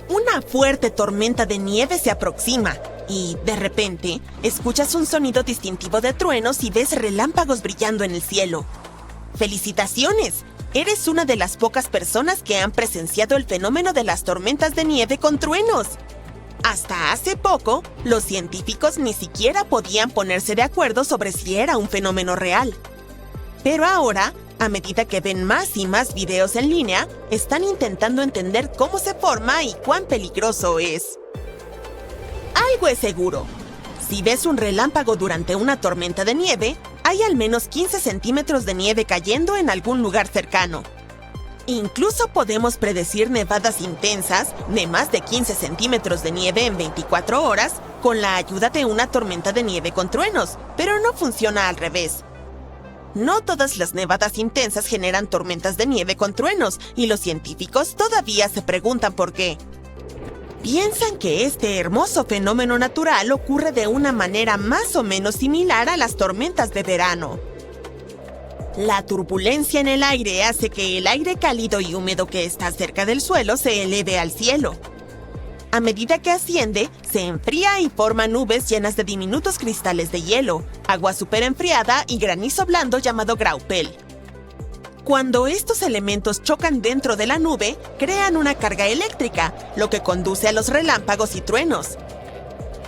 Una fuerte tormenta de nieve se aproxima y, de repente, escuchas un sonido distintivo de truenos y ves relámpagos brillando en el cielo. ¡Felicitaciones! Eres una de las pocas personas que han presenciado el fenómeno de las tormentas de nieve con truenos. Hasta hace poco, los científicos ni siquiera podían ponerse de acuerdo sobre si era un fenómeno real. Pero ahora, a medida que ven más y más videos en línea, están intentando entender cómo se forma y cuán peligroso es. Algo es seguro. Si ves un relámpago durante una tormenta de nieve, hay al menos 15 centímetros de nieve cayendo en algún lugar cercano. Incluso podemos predecir nevadas intensas de más de 15 centímetros de nieve en 24 horas con la ayuda de una tormenta de nieve con truenos, pero no funciona al revés. No todas las nevadas intensas generan tormentas de nieve con truenos, y los científicos todavía se preguntan por qué. Piensan que este hermoso fenómeno natural ocurre de una manera más o menos similar a las tormentas de verano. La turbulencia en el aire hace que el aire cálido y húmedo que está cerca del suelo se eleve al cielo. A medida que asciende, se enfría y forma nubes llenas de diminutos cristales de hielo, agua superenfriada y granizo blando llamado graupel. Cuando estos elementos chocan dentro de la nube, crean una carga eléctrica, lo que conduce a los relámpagos y truenos.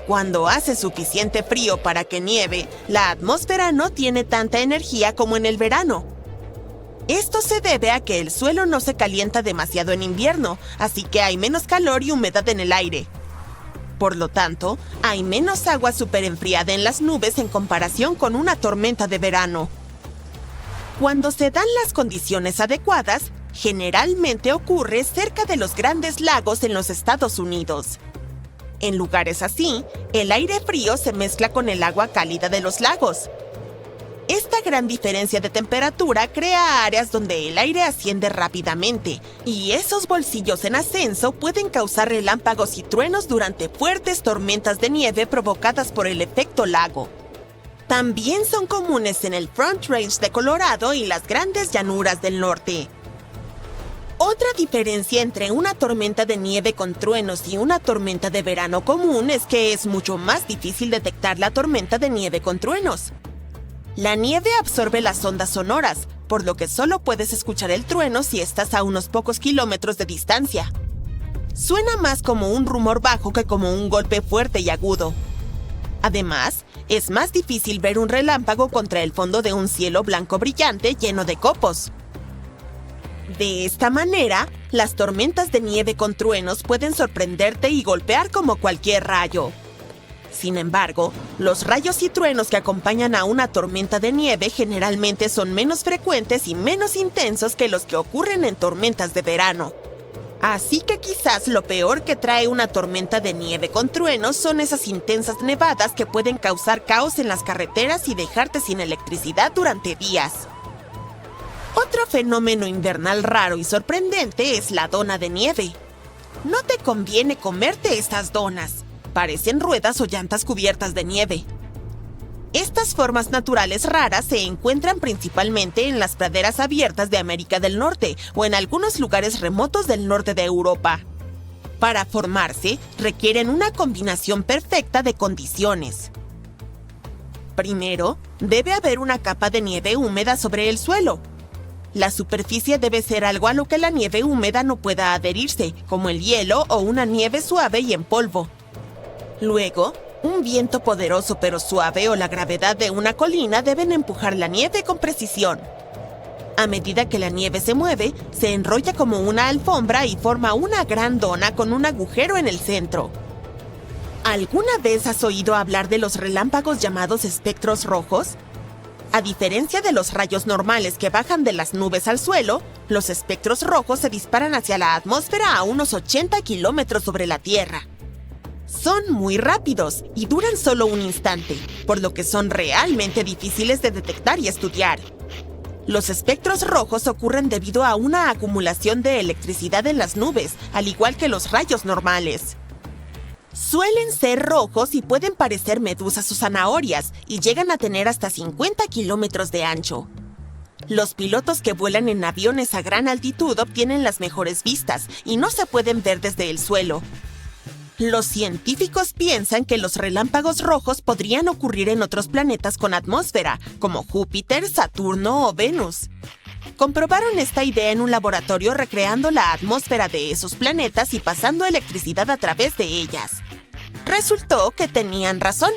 Cuando hace suficiente frío para que nieve, la atmósfera no tiene tanta energía como en el verano. Esto se debe a que el suelo no se calienta demasiado en invierno, así que hay menos calor y humedad en el aire. Por lo tanto, hay menos agua superenfriada en las nubes en comparación con una tormenta de verano. Cuando se dan las condiciones adecuadas, generalmente ocurre cerca de los grandes lagos en los Estados Unidos. En lugares así, el aire frío se mezcla con el agua cálida de los lagos. Esta gran diferencia de temperatura crea áreas donde el aire asciende rápidamente, y esos bolsillos en ascenso pueden causar relámpagos y truenos durante fuertes tormentas de nieve provocadas por el efecto lago. También son comunes en el Front Range de Colorado y las grandes llanuras del norte. Otra diferencia entre una tormenta de nieve con truenos y una tormenta de verano común es que es mucho más difícil detectar la tormenta de nieve con truenos. La nieve absorbe las ondas sonoras, por lo que solo puedes escuchar el trueno si estás a unos pocos kilómetros de distancia. Suena más como un rumor bajo que como un golpe fuerte y agudo. Además, es más difícil ver un relámpago contra el fondo de un cielo blanco brillante lleno de copos. De esta manera, las tormentas de nieve con truenos pueden sorprenderte y golpear como cualquier rayo. Sin embargo, los rayos y truenos que acompañan a una tormenta de nieve generalmente son menos frecuentes y menos intensos que los que ocurren en tormentas de verano. Así que quizás lo peor que trae una tormenta de nieve con truenos son esas intensas nevadas que pueden causar caos en las carreteras y dejarte sin electricidad durante días. Otro fenómeno invernal raro y sorprendente es la dona de nieve. No te conviene comerte estas donas. Parecen ruedas o llantas cubiertas de nieve. Estas formas naturales raras se encuentran principalmente en las praderas abiertas de América del Norte o en algunos lugares remotos del norte de Europa. Para formarse, requieren una combinación perfecta de condiciones. Primero, debe haber una capa de nieve húmeda sobre el suelo. La superficie debe ser algo a lo que la nieve húmeda no pueda adherirse, como el hielo o una nieve suave y en polvo. Luego, un viento poderoso pero suave o la gravedad de una colina deben empujar la nieve con precisión. A medida que la nieve se mueve, se enrolla como una alfombra y forma una gran dona con un agujero en el centro. ¿Alguna vez has oído hablar de los relámpagos llamados espectros rojos? A diferencia de los rayos normales que bajan de las nubes al suelo, los espectros rojos se disparan hacia la atmósfera a unos 80 kilómetros sobre la Tierra. Son muy rápidos y duran solo un instante, por lo que son realmente difíciles de detectar y estudiar. Los espectros rojos ocurren debido a una acumulación de electricidad en las nubes, al igual que los rayos normales. Suelen ser rojos y pueden parecer medusas o zanahorias, y llegan a tener hasta 50 kilómetros de ancho. Los pilotos que vuelan en aviones a gran altitud obtienen las mejores vistas y no se pueden ver desde el suelo. Los científicos piensan que los relámpagos rojos podrían ocurrir en otros planetas con atmósfera, como Júpiter, Saturno o Venus. Comprobaron esta idea en un laboratorio recreando la atmósfera de esos planetas y pasando electricidad a través de ellas. Resultó que tenían razón.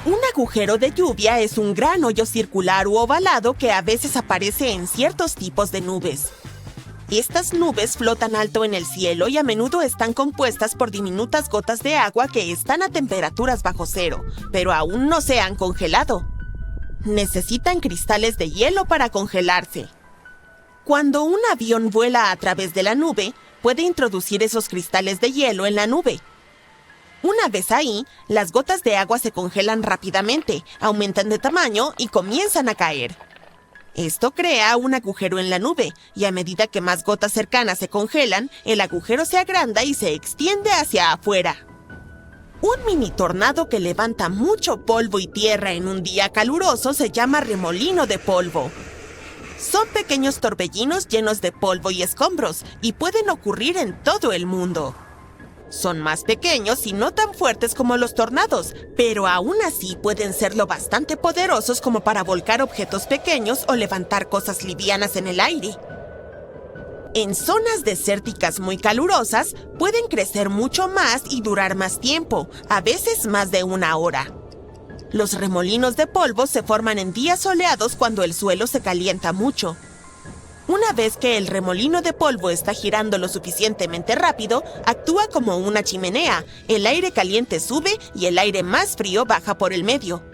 Un agujero de lluvia es un gran hoyo circular u ovalado que a veces aparece en ciertos tipos de nubes. Estas nubes flotan alto en el cielo y a menudo están compuestas por diminutas gotas de agua que están a temperaturas bajo cero, pero aún no se han congelado. Necesitan cristales de hielo para congelarse. Cuando un avión vuela a través de la nube, puede introducir esos cristales de hielo en la nube. Una vez ahí, las gotas de agua se congelan rápidamente, aumentan de tamaño y comienzan a caer. Esto crea un agujero en la nube, y a medida que más gotas cercanas se congelan, el agujero se agranda y se extiende hacia afuera. Un mini tornado que levanta mucho polvo y tierra en un día caluroso se llama remolino de polvo. Son pequeños torbellinos llenos de polvo y escombros, y pueden ocurrir en todo el mundo. Son más pequeños y no tan fuertes como los tornados, pero aún así pueden ser lo bastante poderosos como para volcar objetos pequeños o levantar cosas livianas en el aire. En zonas desérticas muy calurosas, pueden crecer mucho más y durar más tiempo, a veces más de 1 hora. Los remolinos de polvo se forman en días soleados cuando el suelo se calienta mucho. Una vez que el remolino de polvo está girando lo suficientemente rápido, actúa como una chimenea. El aire caliente sube y el aire más frío baja por el medio.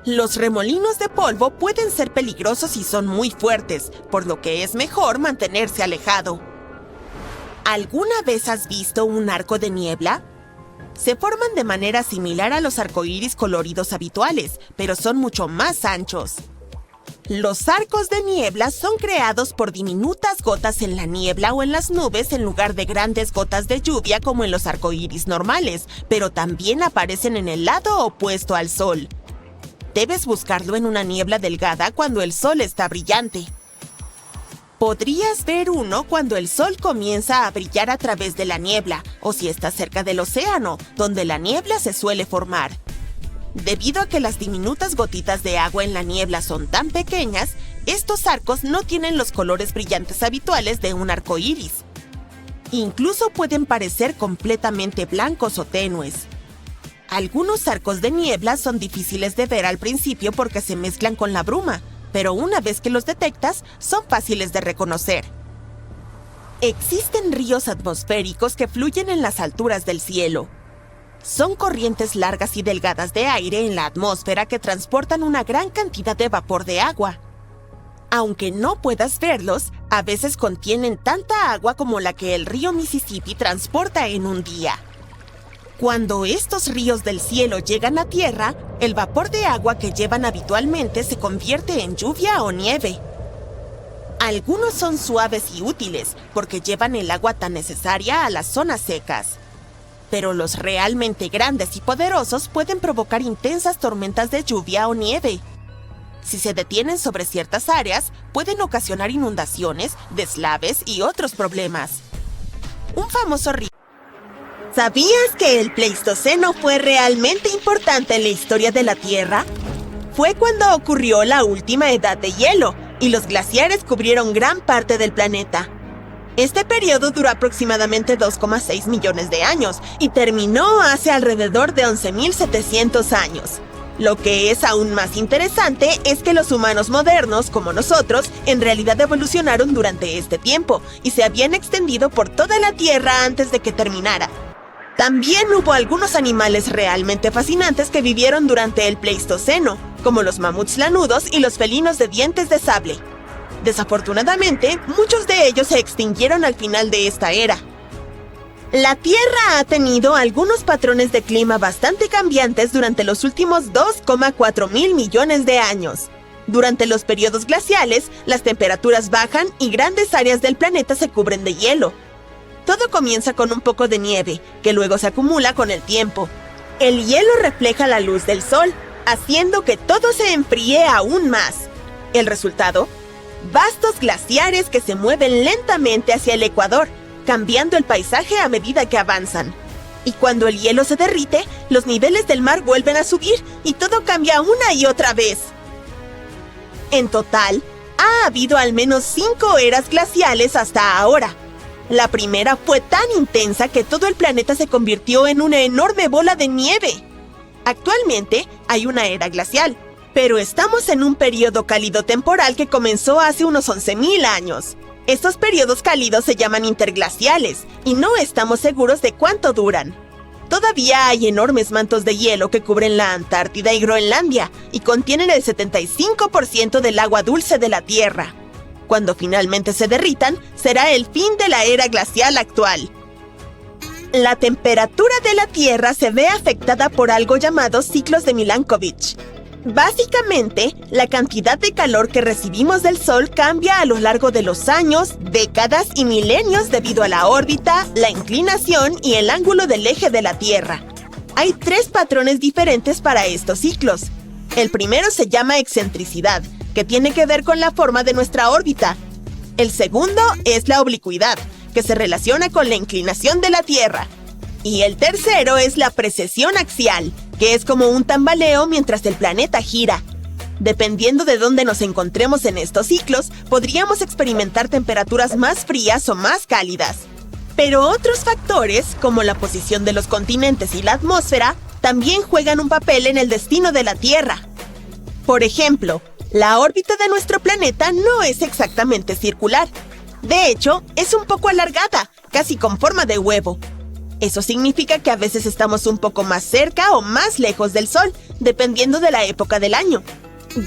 Los remolinos de polvo pueden ser peligrosos y son muy fuertes, por lo que es mejor mantenerse alejado. ¿Alguna vez has visto un arco de niebla? Se forman de manera similar a los arcoíris coloridos habituales, pero son mucho más anchos. Los arcos de niebla son creados por diminutas gotas en la niebla o en las nubes en lugar de grandes gotas de lluvia como en los arcoíris normales, pero también aparecen en el lado opuesto al sol. Debes buscarlo en una niebla delgada cuando el sol está brillante. Podrías ver uno cuando el sol comienza a brillar a través de la niebla, o si está cerca del océano, donde la niebla se suele formar. Debido a que las diminutas gotitas de agua en la niebla son tan pequeñas, estos arcos no tienen los colores brillantes habituales de un arco iris. Incluso pueden parecer completamente blancos o tenues. Algunos arcos de niebla son difíciles de ver al principio porque se mezclan con la bruma, pero una vez que los detectas, son fáciles de reconocer. Existen ríos atmosféricos que fluyen en las alturas del cielo. Son corrientes largas y delgadas de aire en la atmósfera que transportan una gran cantidad de vapor de agua. Aunque no puedas verlos, a veces contienen tanta agua como la que el río Mississippi transporta en un día. Cuando estos ríos del cielo llegan a tierra, el vapor de agua que llevan habitualmente se convierte en lluvia o nieve. Algunos son suaves y útiles porque llevan el agua tan necesaria a las zonas secas. Pero los realmente grandes y poderosos pueden provocar intensas tormentas de lluvia o nieve. Si se detienen sobre ciertas áreas, pueden ocasionar inundaciones, deslaves y otros problemas. Un famoso río. ¿Sabías que el Pleistoceno fue realmente importante en la historia de la Tierra? Fue cuando ocurrió la última edad de hielo y los glaciares cubrieron gran parte del planeta. Este periodo duró aproximadamente 2,6 millones de años y terminó hace alrededor de 11.700 años. Lo que es aún más interesante es que los humanos modernos, como nosotros, en realidad evolucionaron durante este tiempo y se habían extendido por toda la Tierra antes de que terminara. También hubo algunos animales realmente fascinantes que vivieron durante el Pleistoceno, como los mamuts lanudos y los felinos de dientes de sable. Desafortunadamente, muchos de ellos se extinguieron al final de esta era. La Tierra ha tenido algunos patrones de clima bastante cambiantes durante los últimos 2,4 mil millones de años. Durante los periodos glaciales, las temperaturas bajan y grandes áreas del planeta se cubren de hielo. Todo comienza con un poco de nieve, que luego se acumula con el tiempo. El hielo refleja la luz del sol, haciendo que todo se enfríe aún más. El resultado vastos glaciares que se mueven lentamente hacia el ecuador, cambiando el paisaje a medida que avanzan. Y cuando el hielo se derrite, los niveles del mar vuelven a subir y todo cambia una y otra vez. En total, ha habido al menos 5 eras glaciales hasta ahora. La primera fue tan intensa que todo el planeta se convirtió en una enorme bola de nieve. Actualmente hay una era glacial, pero estamos en un periodo cálido temporal que comenzó hace unos 11.000 años. Estos periodos cálidos se llaman interglaciales y no estamos seguros de cuánto duran. Todavía hay enormes mantos de hielo que cubren la Antártida y Groenlandia y contienen el 75% del agua dulce de la Tierra. Cuando finalmente se derritan, será el fin de la era glacial actual. La temperatura de la Tierra se ve afectada por algo llamado ciclos de Milankovitch. Básicamente, la cantidad de calor que recibimos del Sol cambia a lo largo de los años, décadas y milenios debido a la órbita, la inclinación y el ángulo del eje de la Tierra. Hay 3 patrones diferentes para estos ciclos. El primero se llama excentricidad, que tiene que ver con la forma de nuestra órbita. El segundo es la oblicuidad, que se relaciona con la inclinación de la Tierra. Y el tercero es la precesión axial, que es como un tambaleo mientras el planeta gira. Dependiendo de dónde nos encontremos en estos ciclos, podríamos experimentar temperaturas más frías o más cálidas. Pero otros factores, como la posición de los continentes y la atmósfera, también juegan un papel en el destino de la Tierra. Por ejemplo, la órbita de nuestro planeta no es exactamente circular. De hecho, es un poco alargada, casi con forma de huevo. Eso significa que a veces estamos un poco más cerca o más lejos del Sol, dependiendo de la época del año.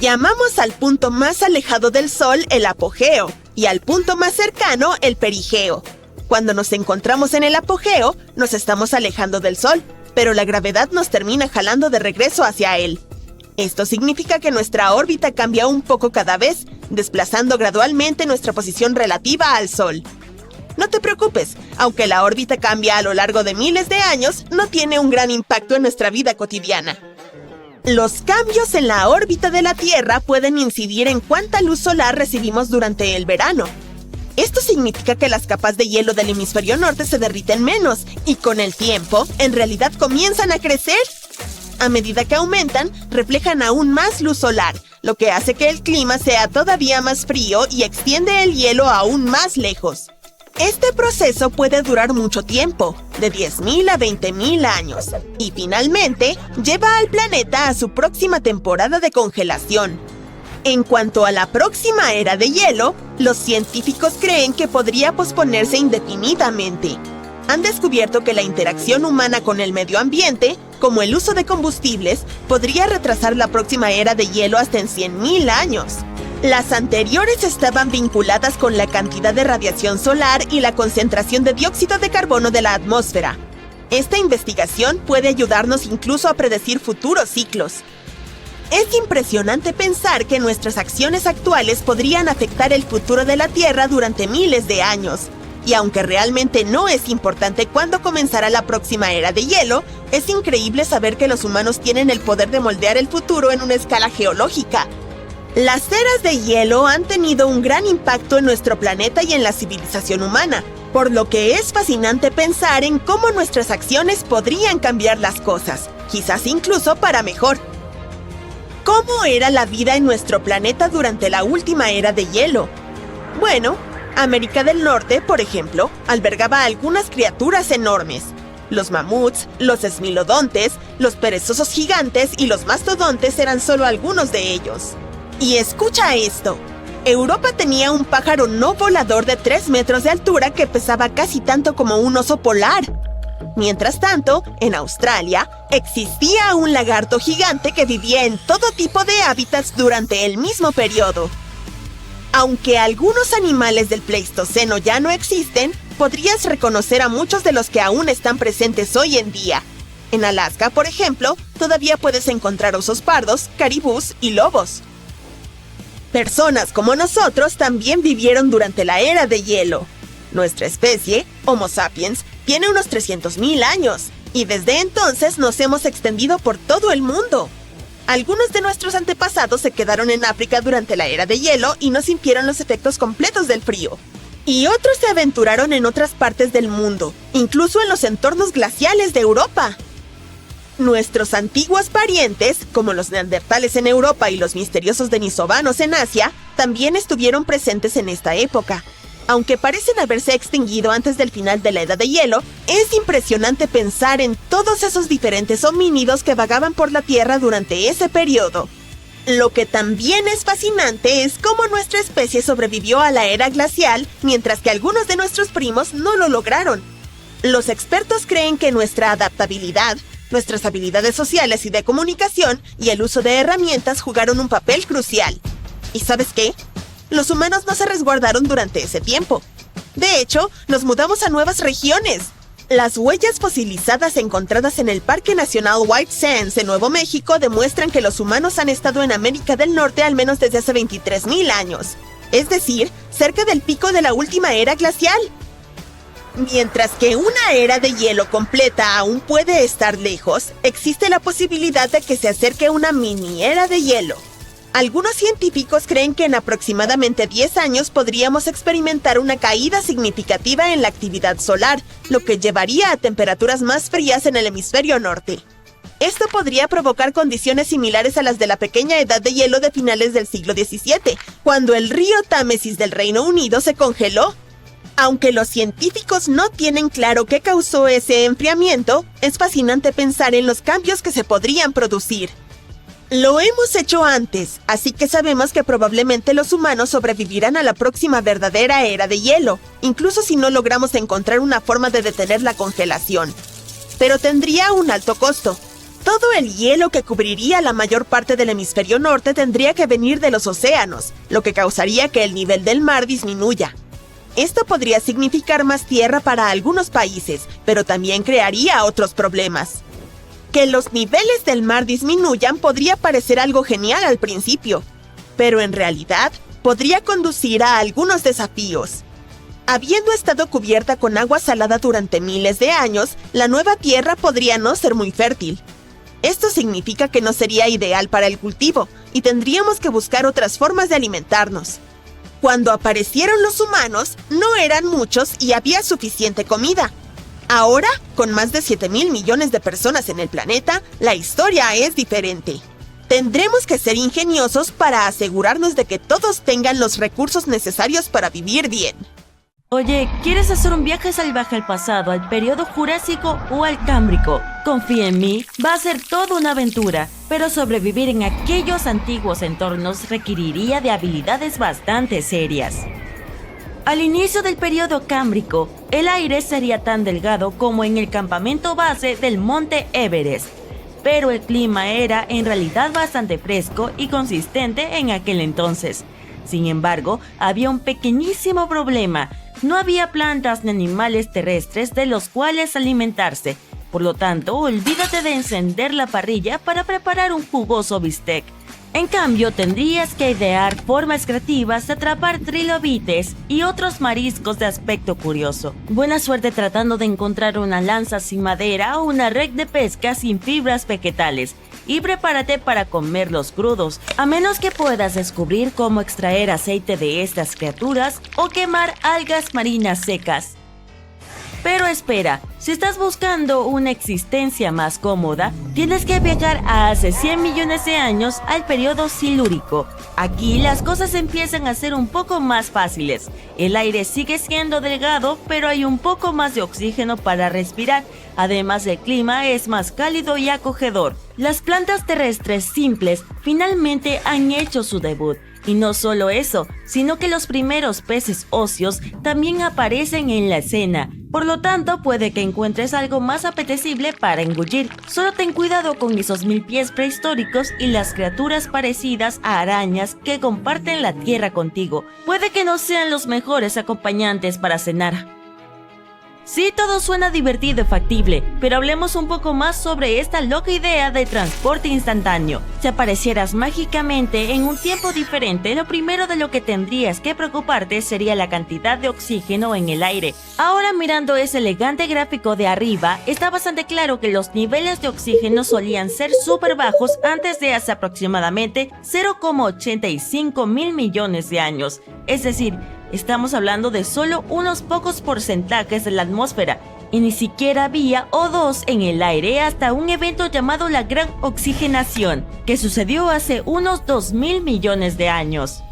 Llamamos al punto más alejado del Sol el apogeo y al punto más cercano el perigeo. Cuando nos encontramos en el apogeo, nos estamos alejando del Sol, pero la gravedad nos termina jalando de regreso hacia él. Esto significa que nuestra órbita cambia un poco cada vez, desplazando gradualmente nuestra posición relativa al Sol. No te preocupes, aunque la órbita cambia a lo largo de miles de años, no tiene un gran impacto en nuestra vida cotidiana. Los cambios en la órbita de la Tierra pueden incidir en cuánta luz solar recibimos durante el verano. Esto significa que las capas de hielo del hemisferio norte se derriten menos y con el tiempo, en realidad comienzan a crecer. A medida que aumentan, reflejan aún más luz solar, lo que hace que el clima sea todavía más frío y extiende el hielo aún más lejos. Este proceso puede durar mucho tiempo, de 10.000 a 20.000 años, y finalmente lleva al planeta a su próxima temporada de congelación. En cuanto a la próxima era de hielo, los científicos creen que podría posponerse indefinidamente. Han descubierto que la interacción humana con el medio ambiente, como el uso de combustibles, podría retrasar la próxima era de hielo hasta en 100.000 años. Las anteriores estaban vinculadas con la cantidad de radiación solar y la concentración de dióxido de carbono de la atmósfera. Esta investigación puede ayudarnos incluso a predecir futuros ciclos. Es impresionante pensar que nuestras acciones actuales podrían afectar el futuro de la Tierra durante miles de años. Y aunque realmente no es importante cuándo comenzará la próxima era de hielo, es increíble saber que los humanos tienen el poder de moldear el futuro en una escala geológica. Las eras de hielo han tenido un gran impacto en nuestro planeta y en la civilización humana, por lo que es fascinante pensar en cómo nuestras acciones podrían cambiar las cosas, quizás incluso para mejor. ¿Cómo era la vida en nuestro planeta durante la última era de hielo? Bueno, América del Norte, por ejemplo, albergaba algunas criaturas enormes. Los mamuts, los esmilodontes, los perezosos gigantes y los mastodontes eran solo algunos de ellos. Y escucha esto. Europa tenía un pájaro no volador de 3 metros de altura que pesaba casi tanto como un oso polar. Mientras tanto, en Australia, existía un lagarto gigante que vivía en todo tipo de hábitats durante el mismo periodo. Aunque algunos animales del Pleistoceno ya no existen, podrías reconocer a muchos de los que aún están presentes hoy en día. En Alaska, por ejemplo, todavía puedes encontrar osos pardos, caribús y lobos. Personas como nosotros también vivieron durante la era de hielo. Nuestra especie, Homo sapiens, tiene unos 300.000 años, y desde entonces nos hemos extendido por todo el mundo. Algunos de nuestros antepasados se quedaron en África durante la era de hielo y no sintieron los efectos completos del frío. Y otros se aventuraron en otras partes del mundo, incluso en los entornos glaciales de Europa. Nuestros antiguos parientes, como los neandertales en Europa y los misteriosos denisovanos en Asia, también estuvieron presentes en esta época. Aunque parecen haberse extinguido antes del final de la Edad de Hielo, es impresionante pensar en todos esos diferentes homínidos que vagaban por la Tierra durante ese periodo. Lo que también es fascinante es cómo nuestra especie sobrevivió a la era glacial, mientras que algunos de nuestros primos no lo lograron. Los expertos creen que nuestra adaptabilidad, nuestras habilidades sociales y de comunicación y el uso de herramientas jugaron un papel crucial. ¿Y sabes qué? Los humanos no se resguardaron durante ese tiempo. De hecho, nos mudamos a nuevas regiones. Las huellas fosilizadas encontradas en el Parque Nacional White Sands en Nuevo México demuestran que los humanos han estado en América del Norte al menos desde hace 23,000 años. Es decir, cerca del pico de la última era glacial. Mientras que una era de hielo completa aún puede estar lejos, existe la posibilidad de que se acerque una mini era de hielo. Algunos científicos creen que en aproximadamente 10 años podríamos experimentar una caída significativa en la actividad solar, lo que llevaría a temperaturas más frías en el hemisferio norte. Esto podría provocar condiciones similares a las de la pequeña edad de hielo de finales del siglo XVII, cuando el río Támesis del Reino Unido se congeló. Aunque los científicos no tienen claro qué causó ese enfriamiento, es fascinante pensar en los cambios que se podrían producir. Lo hemos hecho antes, así que sabemos que probablemente los humanos sobrevivirán a la próxima verdadera era de hielo, incluso si no logramos encontrar una forma de detener la congelación. Pero tendría un alto costo. Todo el hielo que cubriría la mayor parte del hemisferio norte tendría que venir de los océanos, lo que causaría que el nivel del mar disminuya. Esto podría significar más tierra para algunos países, pero también crearía otros problemas. Que los niveles del mar disminuyan podría parecer algo genial al principio, pero en realidad podría conducir a algunos desafíos. Habiendo estado cubierta con agua salada durante miles de años, la nueva tierra podría no ser muy fértil. Esto significa que no sería ideal para el cultivo, y tendríamos que buscar otras formas de alimentarnos. Cuando aparecieron los humanos, no eran muchos y había suficiente comida. Ahora, con más de 7,000 millones de personas en el planeta, la historia es diferente. Tendremos que ser ingeniosos para asegurarnos de que todos tengan los recursos necesarios para vivir bien. Oye, ¿quieres hacer un viaje salvaje al pasado, al periodo Jurásico o al Cámbrico? Confía en mí, va a ser toda una aventura, pero sobrevivir en aquellos antiguos entornos requeriría de habilidades bastante serias. Al inicio del periodo Cámbrico, el aire sería tan delgado como en el campamento base del Monte Everest, pero el clima era en realidad bastante fresco y consistente en aquel entonces. Sin embargo, había un pequeñísimo problema: no había plantas ni animales terrestres de los cuales alimentarse. Por lo tanto, olvídate de encender la parrilla para preparar un jugoso bistec. En cambio, tendrías que idear formas creativas de atrapar trilobites y otros mariscos de aspecto curioso. Buena suerte tratando de encontrar una lanza sin madera o una red de pesca sin fibras vegetales. Y prepárate para comerlos crudos, a menos que puedas descubrir cómo extraer aceite de estas criaturas o quemar algas marinas secas. Pero espera, si estás buscando una existencia más cómoda, tienes que viajar a hace 100 millones de años al periodo Silúrico. Aquí las cosas empiezan a ser un poco más fáciles. El aire sigue siendo delgado, pero hay un poco más de oxígeno para respirar. Además, el clima es más cálido y acogedor. Las plantas terrestres simples finalmente han hecho su debut. Y no solo eso, sino que los primeros peces óseos también aparecen en la escena. Por lo tanto, puede que encuentres algo más apetecible para engullir. Solo ten cuidado con esos 1000 pies prehistóricos y las criaturas parecidas a arañas que comparten la tierra contigo. Puede que no sean los mejores acompañantes para cenar. Sí, todo suena divertido y factible, pero hablemos un poco más sobre esta loca idea de transporte instantáneo. Si aparecieras mágicamente en un tiempo diferente, lo primero de lo que tendrías que preocuparte sería la cantidad de oxígeno en el aire. Ahora, mirando ese elegante gráfico de arriba, está bastante claro que los niveles de oxígeno solían ser súper bajos antes de hace aproximadamente 0,85 mil millones de años. Es decir, estamos hablando de solo unos pocos porcentajes de la atmósfera, y ni siquiera había O2 en el aire hasta un evento llamado la Gran Oxigenación, que sucedió hace unos 2.000 millones de años.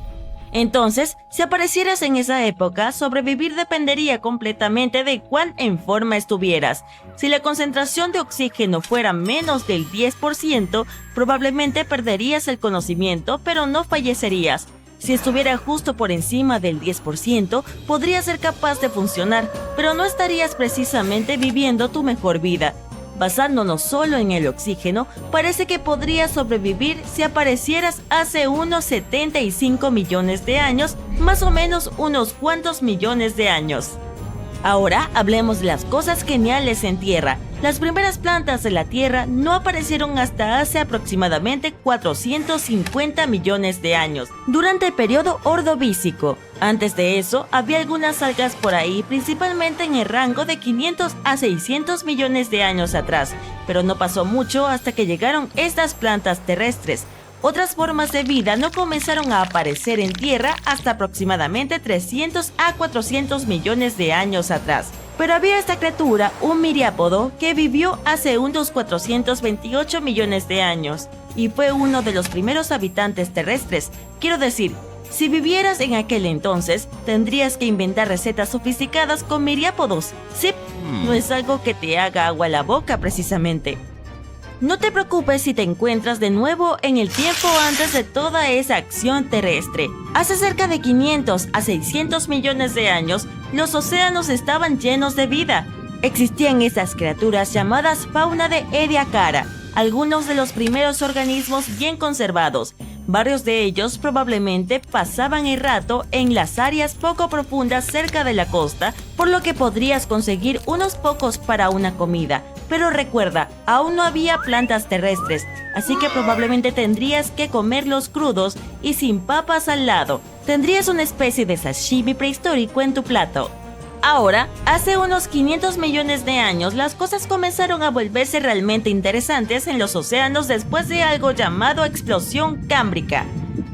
Entonces, si aparecieras en esa época, sobrevivir dependería completamente de cuán en forma estuvieras. Si la concentración de oxígeno fuera menos del 10%, probablemente perderías el conocimiento, pero no fallecerías. Si estuviera justo por encima del 10%, podrías ser capaz de funcionar, pero no estarías precisamente viviendo tu mejor vida. Basándonos solo en el oxígeno, parece que podrías sobrevivir si aparecieras hace unos 75 millones de años, más o menos unos cuantos millones de años. Ahora hablemos de las cosas geniales en Tierra. Las primeras plantas de la Tierra no aparecieron hasta hace aproximadamente 450 millones de años, durante el periodo Ordovícico. Antes de eso, había algunas algas por ahí, principalmente en el rango de 500 a 600 millones de años atrás, pero no pasó mucho hasta que llegaron estas plantas terrestres. Otras formas de vida no comenzaron a aparecer en Tierra hasta aproximadamente 300 a 400 millones de años atrás. Pero había esta criatura, un miriápodo, que vivió hace unos 428 millones de años y fue uno de los primeros habitantes terrestres. Quiero decir, si vivieras en aquel entonces, tendrías que inventar recetas sofisticadas con miriápodos. Sí, no es algo que te haga agua a la boca precisamente. No te preocupes si te encuentras de nuevo en el tiempo antes de toda esa acción terrestre. Hace cerca de 500 a 600 millones de años, los océanos estaban llenos de vida. Existían esas criaturas llamadas fauna de Ediacara, algunos de los primeros organismos bien conservados. Varios de ellos probablemente pasaban el rato en las áreas poco profundas cerca de la costa, por lo que podrías conseguir unos pocos para una comida. Pero recuerda, aún no había plantas terrestres, así que probablemente tendrías que comerlos crudos y sin papas al lado. Tendrías una especie de sashimi prehistórico en tu plato. Ahora, hace unos 500 millones de años, las cosas comenzaron a volverse realmente interesantes en los océanos después de algo llamado explosión cámbrica.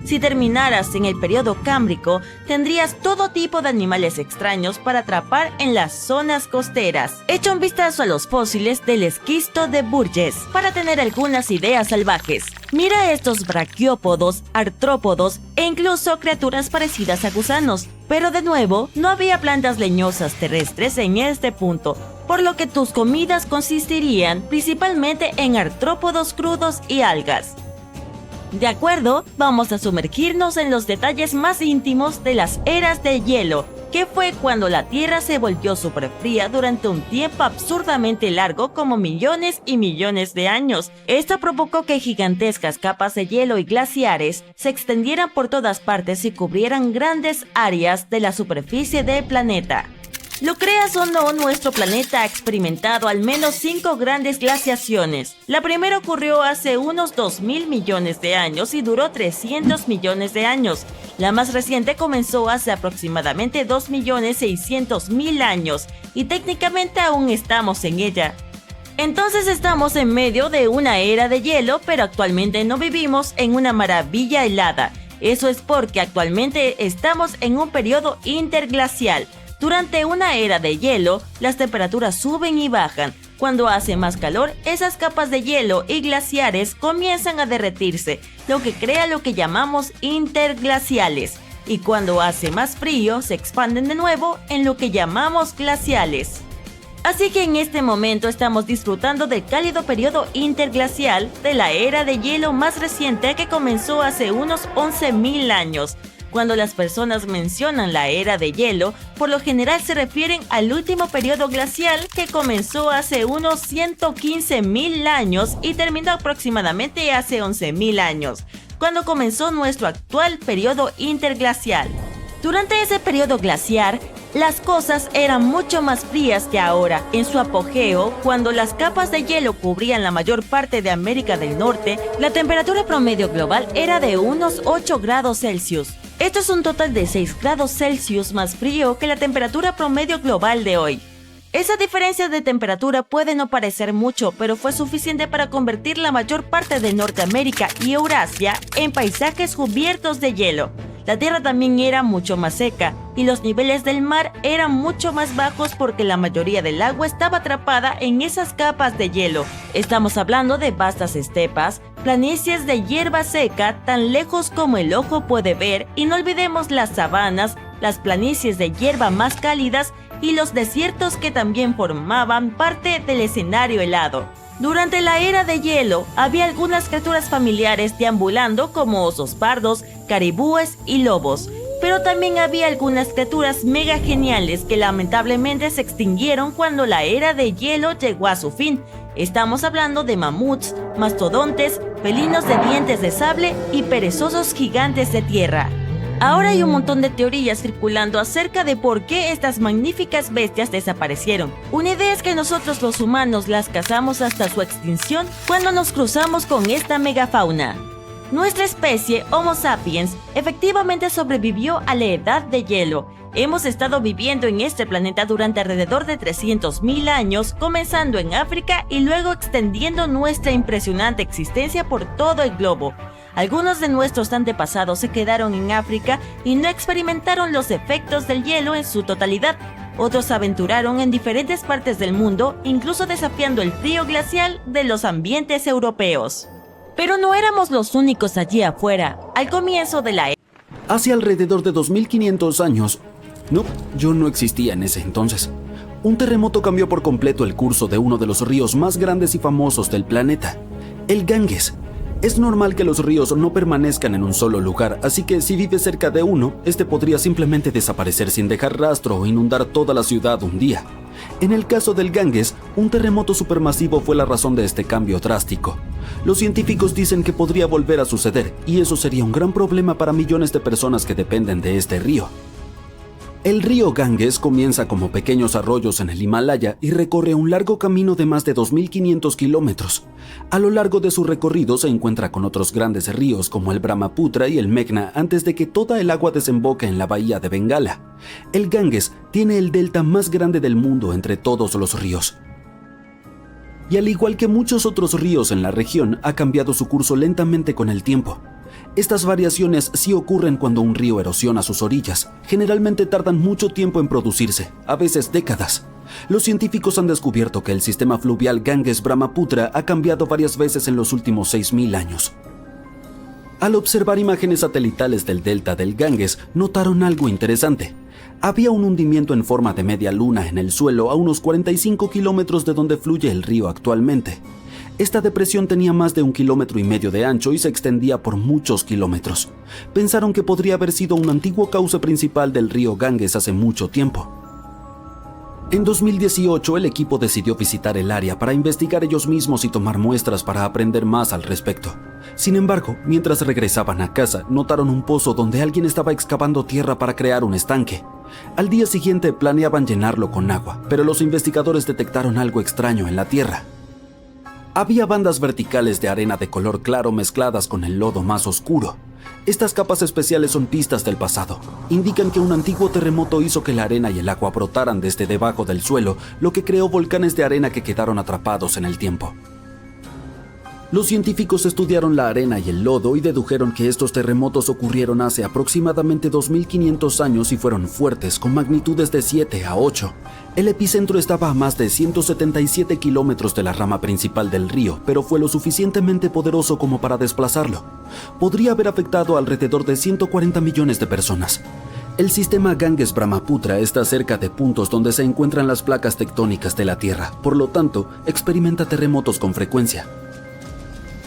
Si terminaras en el periodo cámbrico, tendrías todo tipo de animales extraños para atrapar en las zonas costeras. Echa un vistazo a los fósiles del esquisto de Burgess para tener algunas ideas salvajes. Mira estos braquiópodos, artrópodos e incluso criaturas parecidas a gusanos. Pero de nuevo, no había plantas leñosas terrestres en este punto, por lo que tus comidas consistirían principalmente en artrópodos crudos y algas. De acuerdo, vamos a sumergirnos en los detalles más íntimos de las eras de hielo, que fue cuando la Tierra se volvió súper fría durante un tiempo absurdamente largo como millones y millones de años. Esto provocó que gigantescas capas de hielo y glaciares se extendieran por todas partes y cubrieran grandes áreas de la superficie del planeta. Lo creas o no, nuestro planeta ha experimentado al menos 5 grandes glaciaciones. La primera ocurrió hace unos 2.000 millones de años y duró 300 millones de años. La más reciente comenzó hace aproximadamente 2.600.000 años y técnicamente aún estamos en ella. Entonces estamos en medio de una era de hielo, pero actualmente no vivimos en una maravilla helada. Eso es porque actualmente estamos en un periodo interglacial. Durante una era de hielo, las temperaturas suben y bajan. Cuando hace más calor, esas capas de hielo y glaciares comienzan a derretirse, lo que crea lo que llamamos interglaciales. Y cuando hace más frío, se expanden de nuevo en lo que llamamos glaciales. Así que en este momento estamos disfrutando del cálido periodo interglacial de la era de hielo más reciente que comenzó hace unos 11.000 años. Cuando las personas mencionan la era de hielo, por lo general se refieren al último periodo glacial que comenzó hace unos 115.000 años y terminó aproximadamente hace 11.000 años, cuando comenzó nuestro actual periodo interglacial. Durante ese periodo glaciar, las cosas eran mucho más frías que ahora. En su apogeo, cuando las capas de hielo cubrían la mayor parte de América del Norte, la temperatura promedio global era de unos 8 grados Celsius. Esto es un total de 6 grados Celsius más frío que la temperatura promedio global de hoy. Esa diferencia de temperatura puede no parecer mucho, pero fue suficiente para convertir la mayor parte de Norteamérica y Eurasia en paisajes cubiertos de hielo. La tierra también era mucho más seca y los niveles del mar eran mucho más bajos porque la mayoría del agua estaba atrapada en esas capas de hielo. Estamos hablando de vastas estepas, planicies de hierba seca tan lejos como el ojo puede ver, y no olvidemos las sabanas, las planicies de hierba más cálidas y los desiertos que también formaban parte del escenario helado. Durante la era de hielo, había algunas criaturas familiares deambulando como osos pardos, caribúes y lobos, pero también había algunas criaturas mega geniales que lamentablemente se extinguieron cuando la era de hielo llegó a su fin. Estamos hablando de mamuts, mastodontes, felinos de dientes de sable y perezosos gigantes de tierra. Ahora hay un montón de teorías circulando acerca de por qué estas magníficas bestias desaparecieron. Una idea es que nosotros los humanos las cazamos hasta su extinción cuando nos cruzamos con esta megafauna. Nuestra especie, Homo sapiens, efectivamente sobrevivió a la edad de hielo. Hemos estado viviendo en este planeta durante alrededor de 300.000 años, comenzando en África y luego extendiendo nuestra impresionante existencia por todo el globo. Algunos de nuestros antepasados se quedaron en África y no experimentaron los efectos del hielo en su totalidad. Otros se aventuraron en diferentes partes del mundo, incluso desafiando el frío glacial de los ambientes europeos. Pero no éramos los únicos allí afuera. Al comienzo de la era, hace alrededor de 2500 años, yo no existía en ese entonces, un terremoto cambió por completo el curso de uno de los ríos más grandes y famosos del planeta, el Ganges. Es normal que los ríos no permanezcan en un solo lugar, así que si vives cerca de uno, este podría simplemente desaparecer sin dejar rastro o inundar toda la ciudad un día. En el caso del Ganges, un terremoto supermasivo fue la razón de este cambio drástico. Los científicos dicen que podría volver a suceder, y eso sería un gran problema para millones de personas que dependen de este río. El río Ganges comienza como pequeños arroyos en el Himalaya y recorre un largo camino de más de 2.500 kilómetros. A lo largo de su recorrido se encuentra con otros grandes ríos como el Brahmaputra y el Meghna antes de que toda el agua desemboque en la bahía de Bengala. El Ganges tiene el delta más grande del mundo entre todos los ríos. Y al igual que muchos otros ríos en la región, ha cambiado su curso lentamente con el tiempo. Estas variaciones sí ocurren cuando un río erosiona sus orillas. Generalmente tardan mucho tiempo en producirse, a veces décadas. Los científicos han descubierto que el sistema fluvial Ganges-Brahmaputra ha cambiado varias veces en los últimos 6.000 años. Al observar imágenes satelitales del delta del Ganges, notaron algo interesante. Había un hundimiento en forma de media luna en el suelo a unos 45 kilómetros de donde fluye el río actualmente. Esta depresión tenía más de 1,5 kilómetros de ancho y se extendía por muchos kilómetros. Pensaron que podría haber sido un antiguo cauce principal del río Ganges hace mucho tiempo. En 2018, el equipo decidió visitar el área para investigar ellos mismos y tomar muestras para aprender más al respecto. Sin embargo, mientras regresaban a casa, notaron un pozo donde alguien estaba excavando tierra para crear un estanque. Al día siguiente planeaban llenarlo con agua, pero los investigadores detectaron algo extraño en la tierra. Había bandas verticales de arena de color claro mezcladas con el lodo más oscuro. Estas capas especiales son pistas del pasado. Indican que un antiguo terremoto hizo que la arena y el agua brotaran desde debajo del suelo, lo que creó volcanes de arena que quedaron atrapados en el tiempo. Los científicos estudiaron la arena y el lodo y dedujeron que estos terremotos ocurrieron hace aproximadamente 2.500 años y fueron fuertes, con magnitudes de 7 a 8. El epicentro estaba a más de 177 kilómetros de la rama principal del río, pero fue lo suficientemente poderoso como para desplazarlo. Podría haber afectado a alrededor de 140 millones de personas. El sistema Ganges-Brahmaputra está cerca de puntos donde se encuentran las placas tectónicas de la Tierra, por lo tanto, experimenta terremotos con frecuencia.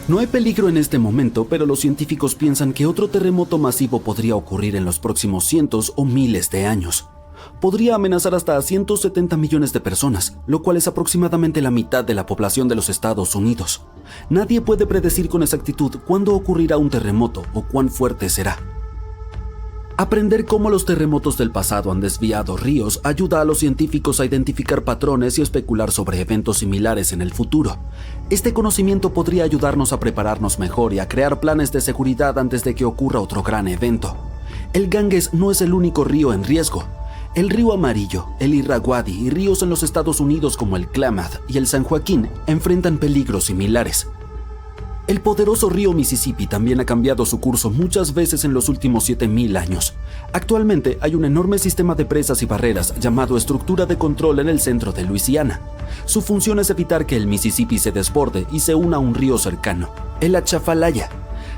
No hay peligro en este momento, pero los científicos piensan que otro terremoto masivo podría ocurrir en los próximos cientos o miles de años. Podría amenazar hasta a 170 millones de personas, lo cual es aproximadamente la mitad de la población de los Estados Unidos. Nadie puede predecir con exactitud cuándo ocurrirá un terremoto o cuán fuerte será. Aprender cómo los terremotos del pasado han desviado ríos ayuda a los científicos a identificar patrones y especular sobre eventos similares en el futuro. Este conocimiento podría ayudarnos a prepararnos mejor y a crear planes de seguridad antes de que ocurra otro gran evento. El Ganges no es el único río en riesgo. El río Amarillo, el Irrawaddy y ríos en los Estados Unidos como el Klamath y el San Joaquín enfrentan peligros similares. El poderoso río Mississippi también ha cambiado su curso muchas veces en los últimos 7000 años. Actualmente hay un enorme sistema de presas y barreras llamado Estructura de Control en el centro de Luisiana. Su función es evitar que el Mississippi se desborde y se una a un río cercano, el Atchafalaya.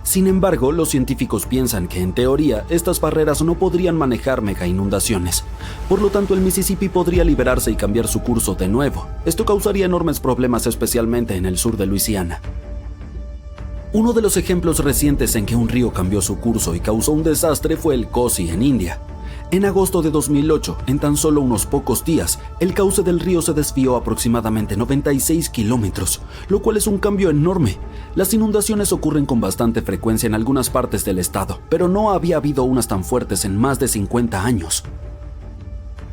Sin embargo, los científicos piensan que en teoría estas barreras no podrían manejar mega inundaciones. Por lo tanto, el Mississippi podría liberarse y cambiar su curso de nuevo. Esto causaría enormes problemas especialmente en el sur de Luisiana. Uno de los ejemplos recientes en que un río cambió su curso y causó un desastre fue el Kosi en India. En agosto de 2008, en tan solo unos pocos días, el cauce del río se desvió aproximadamente 96 kilómetros, lo cual es un cambio enorme. Las inundaciones ocurren con bastante frecuencia en algunas partes del estado, pero no había habido unas tan fuertes en más de 50 años.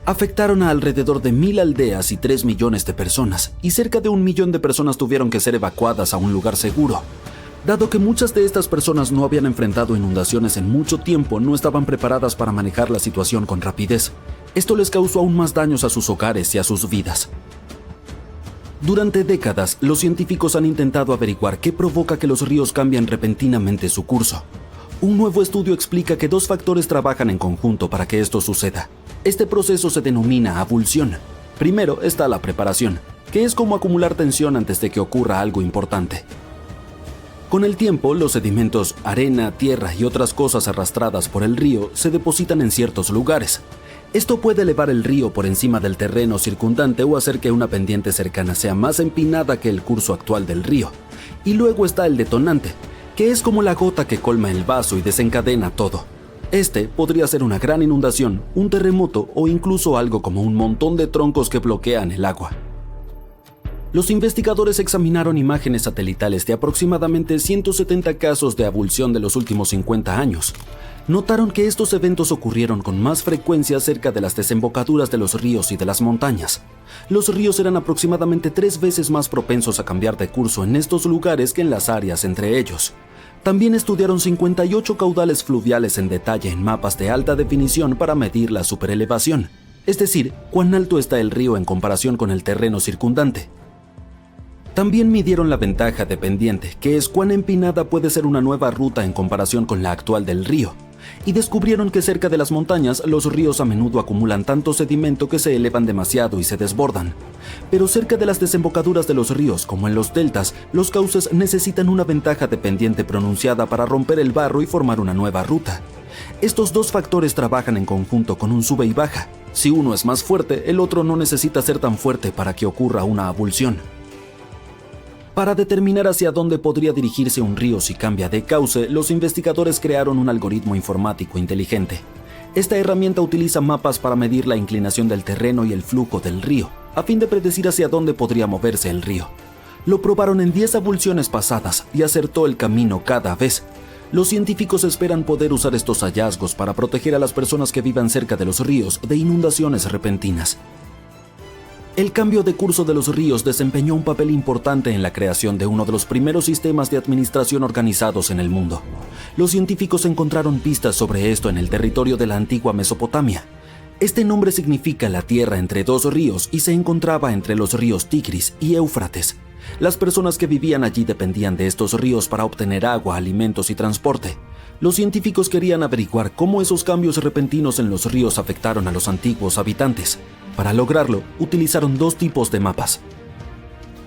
Afectaron a alrededor de 1000 aldeas y 3 millones de personas, y cerca de 1 millón de personas tuvieron que ser evacuadas a un lugar seguro. Dado que muchas de estas personas no habían enfrentado inundaciones en mucho tiempo, no estaban preparadas para manejar la situación con rapidez. Esto les causó aún más daños a sus hogares y a sus vidas. Durante décadas, los científicos han intentado averiguar qué provoca que los ríos cambien repentinamente su curso. Un nuevo estudio explica que 2 factores trabajan en conjunto para que esto suceda. Este proceso se denomina abulsión. Primero está la preparación, que es como acumular tensión antes de que ocurra algo importante. Con el tiempo, los sedimentos, arena, tierra y otras cosas arrastradas por el río se depositan en ciertos lugares. Esto puede elevar el río por encima del terreno circundante o hacer que una pendiente cercana sea más empinada que el curso actual del río. Y luego está el detonante, que es como la gota que colma el vaso y desencadena todo. Este podría ser una gran inundación, un terremoto o incluso algo como un montón de troncos que bloquean el agua. Los investigadores examinaron imágenes satelitales de aproximadamente 170 casos de abulsión de los últimos 50 años. Notaron que estos eventos ocurrieron con más frecuencia cerca de las desembocaduras de los ríos y de las montañas. Los ríos eran aproximadamente 3 veces más propensos a cambiar de curso en estos lugares que en las áreas entre ellos. También estudiaron 58 caudales fluviales en detalle en mapas de alta definición para medir la superelevación, es decir, cuán alto está el río en comparación con el terreno circundante. También midieron la ventaja de pendiente, que es cuán empinada puede ser una nueva ruta en comparación con la actual del río, y descubrieron que cerca de las montañas los ríos a menudo acumulan tanto sedimento que se elevan demasiado y se desbordan. Pero cerca de las desembocaduras de los ríos, como en los deltas, los cauces necesitan una ventaja de pendiente pronunciada para romper el barro y formar una nueva ruta. Estos 2 factores trabajan en conjunto con un sube y baja. Si uno es más fuerte, el otro no necesita ser tan fuerte para que ocurra una abulsión. Para determinar hacia dónde podría dirigirse un río si cambia de cauce, los investigadores crearon un algoritmo informático inteligente. Esta herramienta utiliza mapas para medir la inclinación del terreno y el flujo del río, a fin de predecir hacia dónde podría moverse el río. Lo probaron en 10 abulsiones pasadas y acertó el camino cada vez. Los científicos esperan poder usar estos hallazgos para proteger a las personas que vivan cerca de los ríos de inundaciones repentinas. El cambio de curso de los ríos desempeñó un papel importante en la creación de uno de los primeros sistemas de administración organizados en el mundo. Los científicos encontraron pistas sobre esto en el territorio de la antigua Mesopotamia. Este nombre significa la tierra entre 2 ríos y se encontraba entre los ríos Tigris y Éufrates. Las personas que vivían allí dependían de estos ríos para obtener agua, alimentos y transporte. Los científicos querían averiguar cómo esos cambios repentinos en los ríos afectaron a los antiguos habitantes. Para lograrlo, utilizaron 2 tipos de mapas.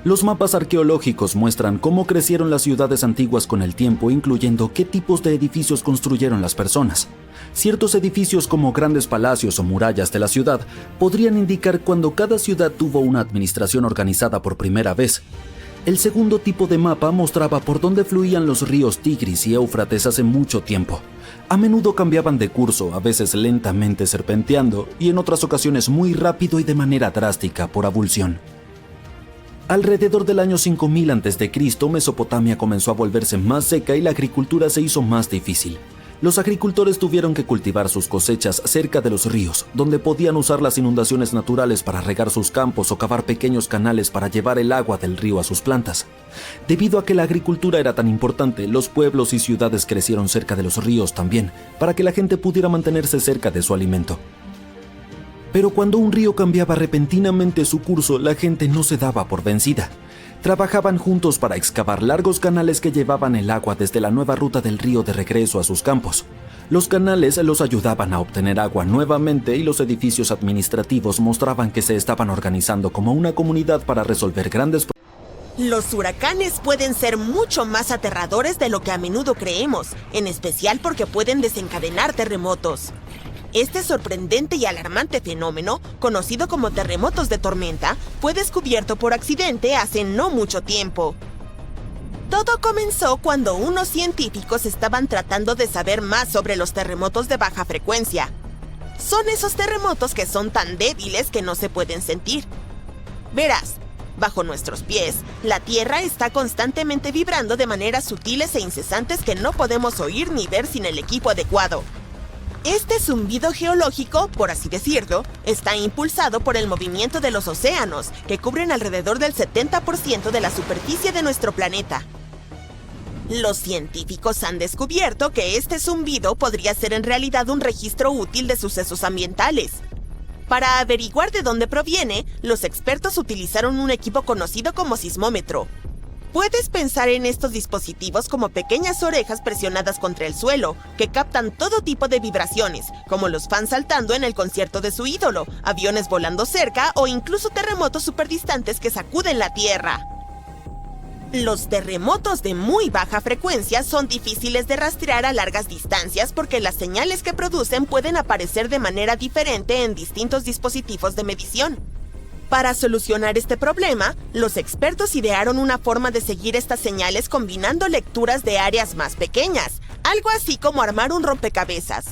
Los mapas arqueológicos muestran cómo crecieron las ciudades antiguas con el tiempo, incluyendo qué tipos de edificios construyeron las personas. Ciertos edificios como grandes palacios o murallas de la ciudad podrían indicar cuando cada ciudad tuvo una administración organizada por primera vez. El segundo tipo de mapa mostraba por dónde fluían los ríos Tigris y Éufrates hace mucho tiempo. A menudo cambiaban de curso, a veces lentamente serpenteando y en otras ocasiones muy rápido y de manera drástica por abulsión. Alrededor del año 5000 a.C., Mesopotamia comenzó a volverse más seca y la agricultura se hizo más difícil. Los agricultores tuvieron que cultivar sus cosechas cerca de los ríos, donde podían usar las inundaciones naturales para regar sus campos o cavar pequeños canales para llevar el agua del río a sus plantas. Debido a que la agricultura era tan importante, los pueblos y ciudades crecieron cerca de los ríos también, para que la gente pudiera mantenerse cerca de su alimento. Pero cuando un río cambiaba repentinamente su curso, la gente no se daba por vencida. Trabajaban juntos para excavar largos canales que llevaban el agua desde la nueva ruta del río de regreso a sus campos. Los canales los ayudaban a obtener agua nuevamente y los edificios administrativos mostraban que se estaban organizando como una comunidad para resolver grandes problemas. Los huracanes pueden ser mucho más aterradores de lo que a menudo creemos, en especial porque pueden desencadenar terremotos. Este sorprendente y alarmante fenómeno, conocido como terremotos de tormenta, fue descubierto por accidente hace no mucho tiempo. Todo comenzó cuando unos científicos estaban tratando de saber más sobre los terremotos de baja frecuencia. Son esos terremotos que son tan débiles que no se pueden sentir. Verás, bajo nuestros pies, la Tierra está constantemente vibrando de maneras sutiles e incesantes que no podemos oír ni ver sin el equipo adecuado. Este zumbido geológico, por así decirlo, está impulsado por el movimiento de los océanos, que cubren alrededor del 70% de la superficie de nuestro planeta. Los científicos han descubierto que este zumbido podría ser en realidad un registro útil de sucesos ambientales. Para averiguar de dónde proviene, los expertos utilizaron un equipo conocido como sismómetro. Puedes pensar en estos dispositivos como pequeñas orejas presionadas contra el suelo, que captan todo tipo de vibraciones, como los fans saltando en el concierto de su ídolo, aviones volando cerca o incluso terremotos superdistantes que sacuden la Tierra. Los terremotos de muy baja frecuencia son difíciles de rastrear a largas distancias porque las señales que producen pueden aparecer de manera diferente en distintos dispositivos de medición. Para solucionar este problema, los expertos idearon una forma de seguir estas señales combinando lecturas de áreas más pequeñas, algo así como armar un rompecabezas.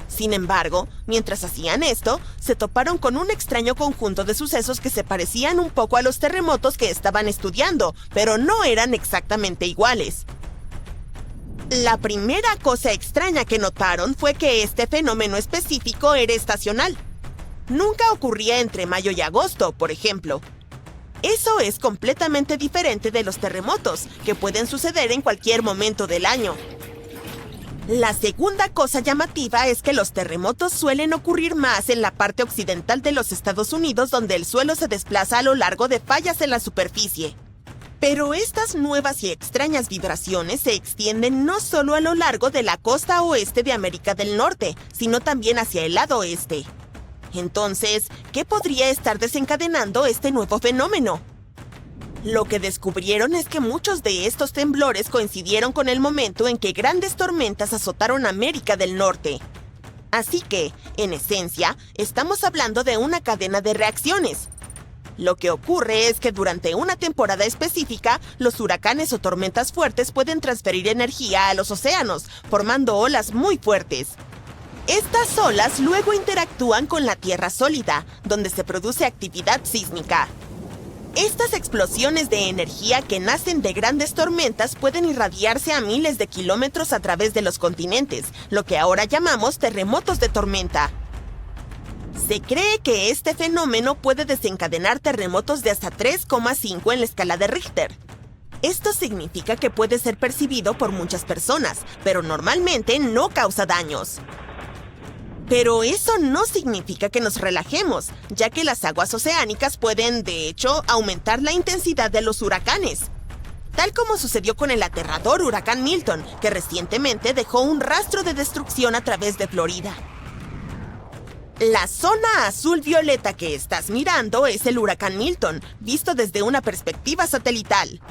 Sin embargo, mientras hacían esto, se toparon con un extraño conjunto de sucesos que se parecían un poco a los terremotos que estaban estudiando, pero no eran exactamente iguales. La primera cosa extraña que notaron fue que este fenómeno específico era estacional. Nunca ocurría entre mayo y agosto, por ejemplo. Eso es completamente diferente de los terremotos, que pueden suceder en cualquier momento del año. La segunda cosa llamativa es que los terremotos suelen ocurrir más en la parte occidental de los Estados Unidos, donde el suelo se desplaza a lo largo de fallas en la superficie. Pero estas nuevas y extrañas vibraciones se extienden no solo a lo largo de la costa oeste de América del Norte, sino también hacia el lado oeste. Entonces, ¿qué podría estar desencadenando este nuevo fenómeno? Lo que descubrieron es que muchos de estos temblores coincidieron con el momento en que grandes tormentas azotaron América del Norte. Así que, en esencia, estamos hablando de una cadena de reacciones. Lo que ocurre es que durante una temporada específica, los huracanes o tormentas fuertes pueden transferir energía a los océanos, formando olas muy fuertes. Estas olas luego interactúan con la tierra sólida, donde se produce actividad sísmica. Estas explosiones de energía que nacen de grandes tormentas pueden irradiarse a miles de kilómetros a través de los continentes, lo que ahora llamamos terremotos de tormenta. Se cree que este fenómeno puede desencadenar terremotos de hasta 3,5 en la escala de Richter. Esto significa que puede ser percibido por muchas personas, pero normalmente no causa daños. Pero eso no significa que nos relajemos, ya que las aguas oceánicas pueden, de hecho, aumentar la intensidad de los huracanes. Tal como sucedió con el aterrador huracán Milton, que recientemente dejó un rastro de destrucción a través de Florida. La zona azul-violeta que estás mirando es el huracán Milton, visto desde una perspectiva satelital.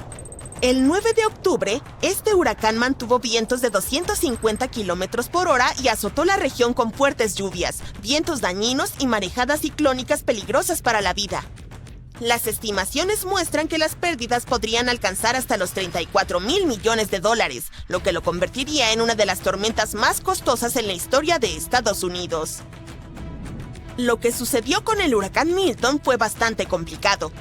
El 9 de octubre, este huracán mantuvo vientos de 250 kilómetros por hora y azotó la región con fuertes lluvias, vientos dañinos y marejadas ciclónicas peligrosas para la vida. Las estimaciones muestran que las pérdidas podrían alcanzar hasta los $34,000 millones, lo que lo convertiría en una de las tormentas más costosas en la historia de Estados Unidos. Lo que sucedió con el huracán Milton fue bastante complicado.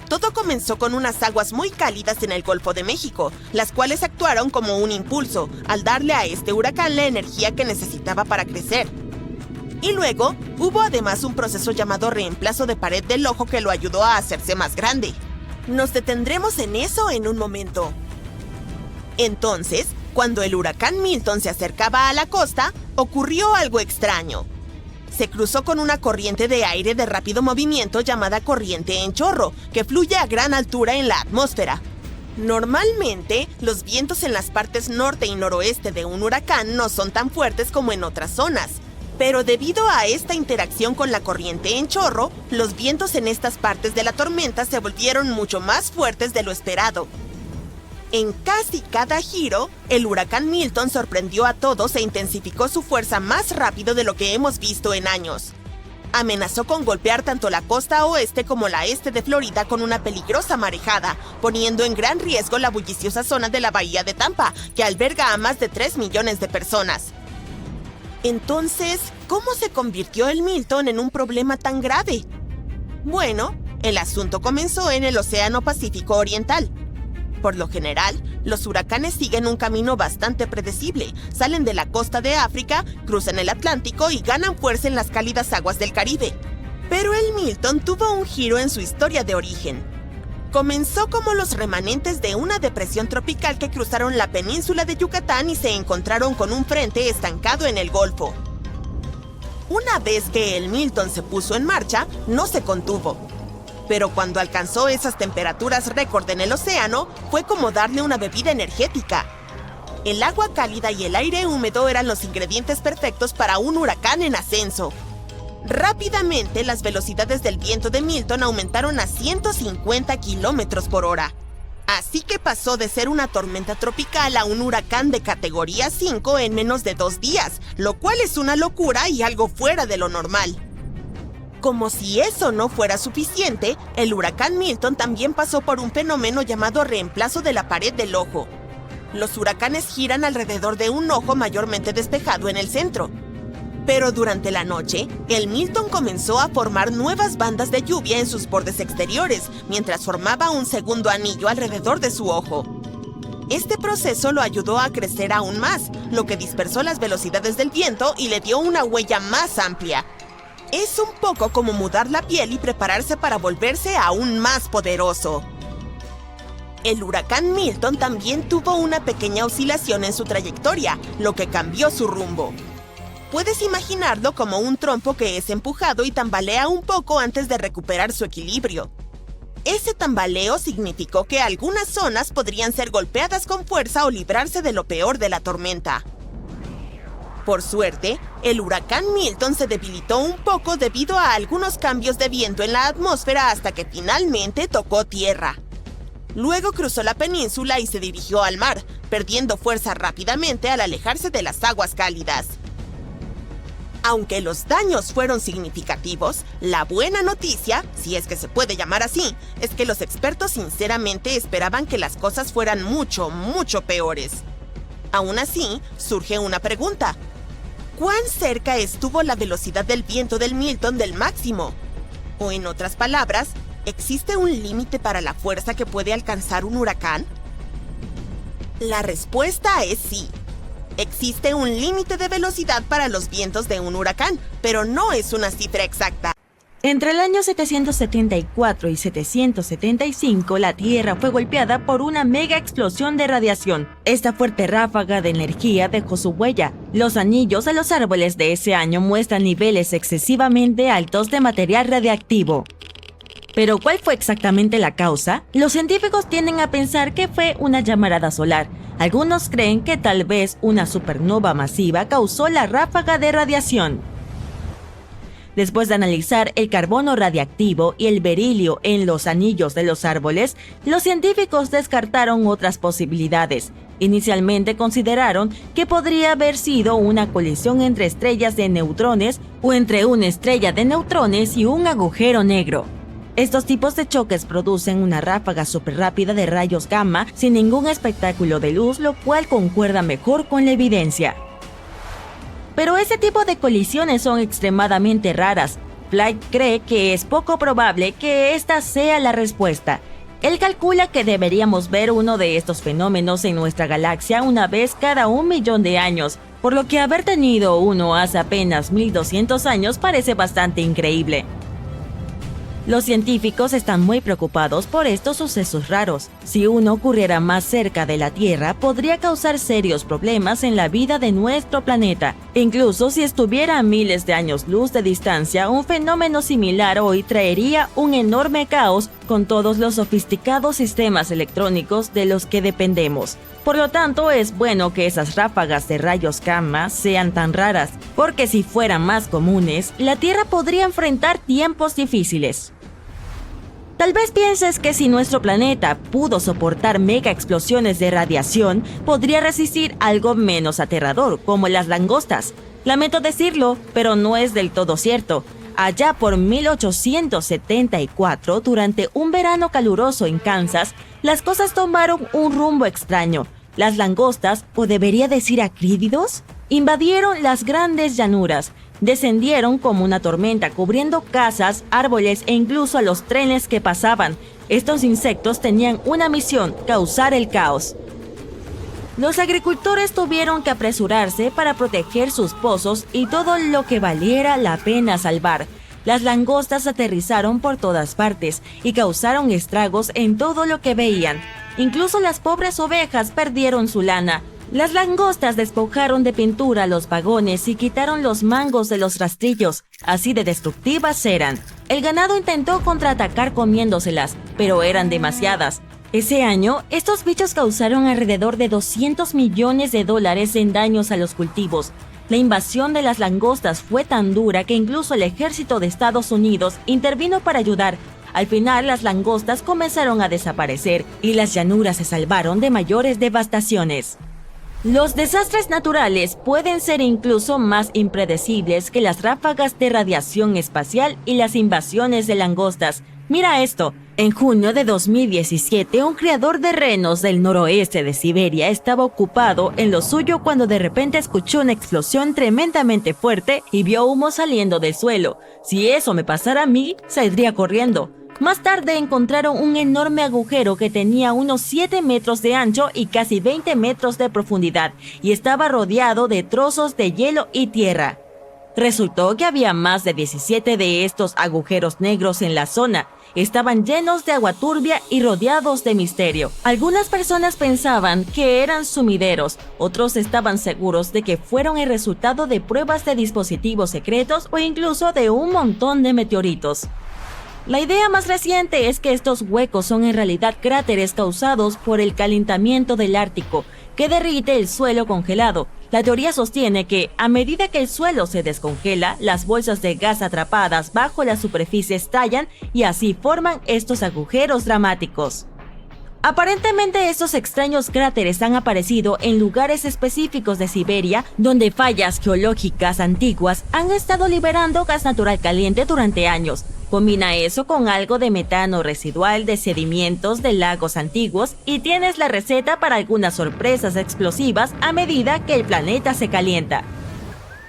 Todo comenzó con unas aguas muy cálidas en el Golfo de México, las cuales actuaron como un impulso al darle a este huracán la energía que necesitaba para crecer. Y luego, hubo además un proceso llamado reemplazo de pared del ojo que lo ayudó a hacerse más grande. Nos detendremos en eso en un momento. Entonces, cuando el huracán Milton se acercaba a la costa, ocurrió algo extraño. Se cruzó con una corriente de aire de rápido movimiento llamada corriente en chorro, que fluye a gran altura en la atmósfera. Normalmente, los vientos en las partes norte y noroeste de un huracán no son tan fuertes como en otras zonas. Pero debido a esta interacción con la corriente en chorro, los vientos en estas partes de la tormenta se volvieron mucho más fuertes de lo esperado. En casi cada giro, el huracán Milton sorprendió a todos e intensificó su fuerza más rápido de lo que hemos visto en años. Amenazó con golpear tanto la costa oeste como la este de Florida con una peligrosa marejada, poniendo en gran riesgo la bulliciosa zona de la bahía de Tampa, que alberga a más de 3 millones de personas. Entonces, ¿cómo se convirtió el Milton en un problema tan grave? Bueno, el asunto comenzó en el Océano Pacífico Oriental. Por lo general, los huracanes siguen un camino bastante predecible, salen de la costa de África, cruzan el Atlántico y ganan fuerza en las cálidas aguas del Caribe. Pero el Milton tuvo un giro en su historia de origen. Comenzó como los remanentes de una depresión tropical que cruzaron la península de Yucatán y se encontraron con un frente estancado en el Golfo. Una vez que el Milton se puso en marcha, no se contuvo. Pero cuando alcanzó esas temperaturas récord en el océano, fue como darle una bebida energética. El agua cálida y el aire húmedo eran los ingredientes perfectos para un huracán en ascenso. Rápidamente, las velocidades del viento de Milton aumentaron a 150 kilómetros por hora. Así que pasó de ser una tormenta tropical a un huracán de categoría 5 en menos de 2 días, lo cual es una locura y algo fuera de lo normal. Como si eso no fuera suficiente, el huracán Milton también pasó por un fenómeno llamado reemplazo de la pared del ojo. Los huracanes giran alrededor de un ojo mayormente despejado en el centro. Pero durante la noche, el Milton comenzó a formar nuevas bandas de lluvia en sus bordes exteriores, mientras formaba un segundo anillo alrededor de su ojo. Este proceso lo ayudó a crecer aún más, lo que dispersó las velocidades del viento y le dio una huella más amplia. Es un poco como mudar la piel y prepararse para volverse aún más poderoso. El huracán Milton también tuvo una pequeña oscilación en su trayectoria, lo que cambió su rumbo. Puedes imaginarlo como un trompo que es empujado y tambalea un poco antes de recuperar su equilibrio. Ese tambaleo significó que algunas zonas podrían ser golpeadas con fuerza o librarse de lo peor de la tormenta. Por suerte, el huracán Milton se debilitó un poco debido a algunos cambios de viento en la atmósfera hasta que finalmente tocó tierra. Luego cruzó la península y se dirigió al mar, perdiendo fuerza rápidamente al alejarse de las aguas cálidas. Aunque los daños fueron significativos, la buena noticia, si es que se puede llamar así, es que los expertos sinceramente esperaban que las cosas fueran mucho, mucho peores. Aún así, surge una pregunta. ¿Cuán cerca estuvo la velocidad del viento del Milton del máximo? O en otras palabras, ¿existe un límite para la fuerza que puede alcanzar un huracán? La respuesta es sí. Existe un límite de velocidad para los vientos de un huracán, pero no es una cifra exacta. Entre el año 774 y 775, la Tierra fue golpeada por una mega explosión de radiación. Esta fuerte ráfaga de energía dejó su huella. Los anillos de los árboles de ese año muestran niveles excesivamente altos de material radiactivo. ¿Pero cuál fue exactamente la causa? Los científicos tienden a pensar que fue una llamarada solar. Algunos creen que tal vez una supernova masiva causó la ráfaga de radiación. Después de analizar el carbono radiactivo y el berilio en los anillos de los árboles, los científicos descartaron otras posibilidades. Inicialmente consideraron que podría haber sido una colisión entre estrellas de neutrones o entre una estrella de neutrones y un agujero negro. Estos tipos de choques producen una ráfaga superrápida de rayos gamma sin ningún espectáculo de luz, lo cual concuerda mejor con la evidencia. Pero ese tipo de colisiones son extremadamente raras. Flight cree que es poco probable que esta sea la respuesta. Él calcula que deberíamos ver uno de estos fenómenos en nuestra galaxia una vez cada 1 millón de años, por lo que haber tenido uno hace apenas 1200 años parece bastante increíble. Los científicos están muy preocupados por estos sucesos raros. Si uno ocurriera más cerca de la Tierra, podría causar serios problemas en la vida de nuestro planeta. Incluso si estuviera a miles de años luz de distancia, un fenómeno similar hoy traería un enorme caos con todos los sofisticados sistemas electrónicos de los que dependemos. Por lo tanto, es bueno que esas ráfagas de rayos gamma sean tan raras, porque si fueran más comunes, la Tierra podría enfrentar tiempos difíciles. Tal vez pienses que si nuestro planeta pudo soportar mega explosiones de radiación, podría resistir algo menos aterrador, como las langostas. Lamento decirlo, pero no es del todo cierto. Allá por 1874, durante un verano caluroso en Kansas, las cosas tomaron un rumbo extraño. Las langostas, o debería decir acrídeos, invadieron las grandes llanuras. Descendieron como una tormenta, cubriendo casas, árboles e incluso a los trenes que pasaban. Estos insectos tenían una misión: causar el caos. Los agricultores tuvieron que apresurarse para proteger sus pozos y todo lo que valiera la pena salvar. Las langostas aterrizaron por todas partes y causaron estragos en todo lo que veían. Incluso las pobres ovejas perdieron su lana. Las langostas despojaron de pintura los vagones y quitaron los mangos de los rastrillos, así de destructivas eran. El ganado intentó contraatacar comiéndoselas, pero eran demasiadas. Ese año, estos bichos causaron alrededor de $200 millones en daños a los cultivos. La invasión de las langostas fue tan dura que incluso el ejército de Estados Unidos intervino para ayudar. Al final, las langostas comenzaron a desaparecer y las llanuras se salvaron de mayores devastaciones. Los desastres naturales pueden ser incluso más impredecibles que las ráfagas de radiación espacial y las invasiones de langostas. Mira esto. En junio de 2017, un criador de renos del noroeste de Siberia estaba ocupado en lo suyo cuando de repente escuchó una explosión tremendamente fuerte y vio humo saliendo del suelo. Si eso me pasara a mí, saldría corriendo. Más tarde encontraron un enorme agujero que tenía unos 7 metros de ancho y casi 20 metros de profundidad, y estaba rodeado de trozos de hielo y tierra. Resultó que había más de 17 de estos agujeros negros en la zona. Estaban llenos de agua turbia y rodeados de misterio. Algunas personas pensaban que eran sumideros, otros estaban seguros de que fueron el resultado de pruebas de dispositivos secretos o incluso de un montón de meteoritos. La idea más reciente es que estos huecos son en realidad cráteres causados por el calentamiento del Ártico, que derrite el suelo congelado. La teoría sostiene que, a medida que el suelo se descongela, las bolsas de gas atrapadas bajo la superficie estallan y así forman estos agujeros dramáticos. Aparentemente estos extraños cráteres han aparecido en lugares específicos de Siberia, donde fallas geológicas antiguas han estado liberando gas natural caliente durante años. Combina eso con algo de metano residual de sedimentos de lagos antiguos y tienes la receta para algunas sorpresas explosivas a medida que el planeta se calienta.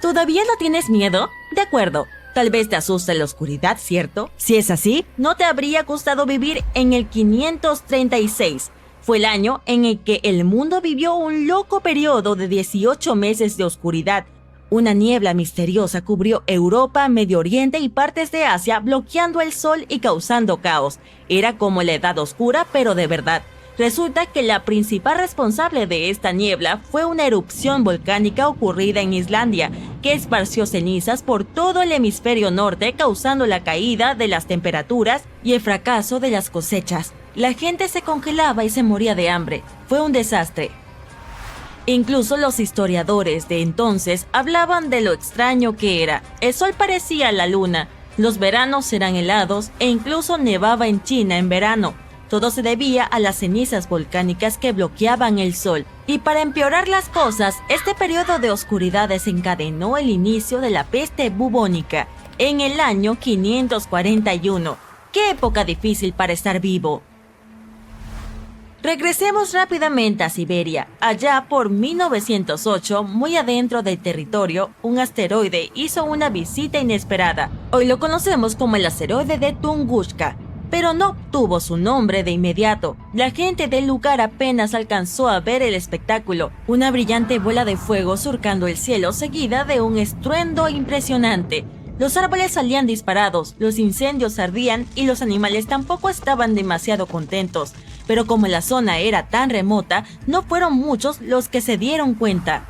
¿Todavía no tienes miedo? De acuerdo. Tal vez te asusta la oscuridad, ¿cierto? Si es así, no te habría gustado vivir en el 536. Fue el año en el que el mundo vivió un loco periodo de 18 meses de oscuridad. Una niebla misteriosa cubrió Europa, Medio Oriente y partes de Asia, bloqueando el sol y causando caos. Era como la Edad Oscura, pero de verdad. Resulta que la principal responsable de esta niebla fue una erupción volcánica ocurrida en Islandia, que esparció cenizas por todo el hemisferio norte, causando la caída de las temperaturas y el fracaso de las cosechas. La gente se congelaba y se moría de hambre. Fue un desastre. Incluso los historiadores de entonces hablaban de lo extraño que era. El sol parecía la luna, los veranos eran helados e incluso nevaba en China en verano. Todo se debía a las cenizas volcánicas que bloqueaban el sol. Y para empeorar las cosas, este periodo de oscuridad desencadenó el inicio de la peste bubónica en el año 541. ¡Qué época difícil para estar vivo! Regresemos rápidamente a Siberia. Allá por 1908, muy adentro del territorio, un asteroide hizo una visita inesperada. Hoy lo conocemos como el asteroide de Tunguska, pero no obtuvo su nombre de inmediato. La gente del lugar apenas alcanzó a ver el espectáculo, una brillante bola de fuego surcando el cielo seguida de un estruendo impresionante. Los árboles salían disparados, los incendios ardían y los animales tampoco estaban demasiado contentos. Pero como la zona era tan remota, no fueron muchos los que se dieron cuenta.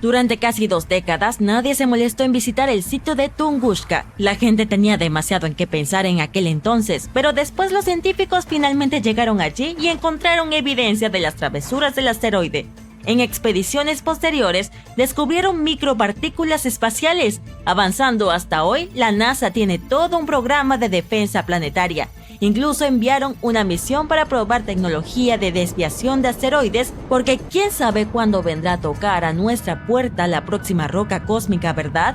Durante casi 2 décadas, nadie se molestó en visitar el sitio de Tunguska. La gente tenía demasiado en qué pensar en aquel entonces, pero después los científicos finalmente llegaron allí y encontraron evidencia de las travesuras del asteroide. En expediciones posteriores, descubrieron micropartículas espaciales. Avanzando hasta hoy, la NASA tiene todo un programa de defensa planetaria. Incluso enviaron una misión para probar tecnología de desviación de asteroides, porque quién sabe cuándo vendrá a tocar a nuestra puerta la próxima roca cósmica, ¿verdad?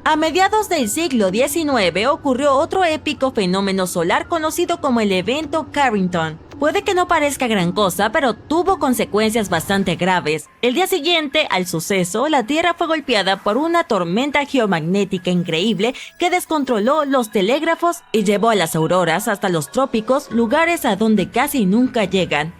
A mediados del siglo XIX ocurrió otro épico fenómeno solar conocido como el evento Carrington. Puede que no parezca gran cosa, pero tuvo consecuencias bastante graves. El día siguiente al suceso, la Tierra fue golpeada por una tormenta geomagnética increíble que descontroló los telégrafos y llevó a las auroras hasta los trópicos, lugares a donde casi nunca llegan.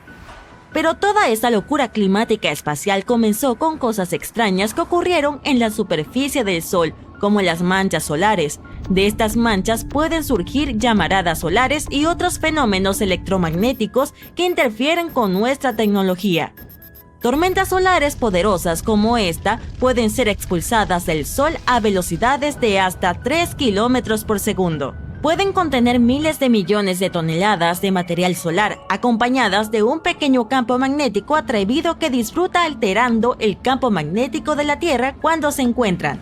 Pero toda esta locura climática espacial comenzó con cosas extrañas que ocurrieron en la superficie del Sol, como las manchas solares. De estas manchas pueden surgir llamaradas solares y otros fenómenos electromagnéticos que interfieren con nuestra tecnología. Tormentas solares poderosas como esta pueden ser expulsadas del Sol a velocidades de hasta 3 kilómetros por segundo. Pueden contener miles de millones de toneladas de material solar, acompañadas de un pequeño campo magnético atrevido que disfruta alterando el campo magnético de la Tierra cuando se encuentran.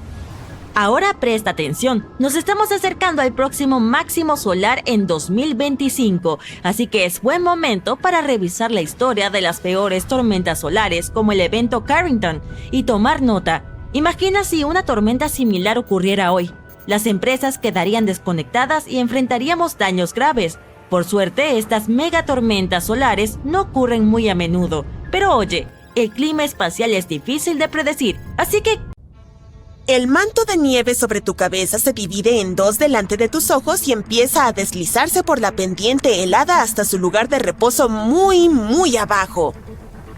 Ahora presta atención, nos estamos acercando al próximo máximo solar en 2025, así que es buen momento para revisar la historia de las peores tormentas solares como el evento Carrington y tomar nota. Imagina si una tormenta similar ocurriera hoy. Las empresas quedarían desconectadas y enfrentaríamos daños graves. Por suerte, estas megatormentas solares no ocurren muy a menudo. Pero oye, el clima espacial es difícil de predecir, así que el manto de nieve sobre tu cabeza se divide en 2 delante de tus ojos y empieza a deslizarse por la pendiente helada hasta su lugar de reposo muy abajo.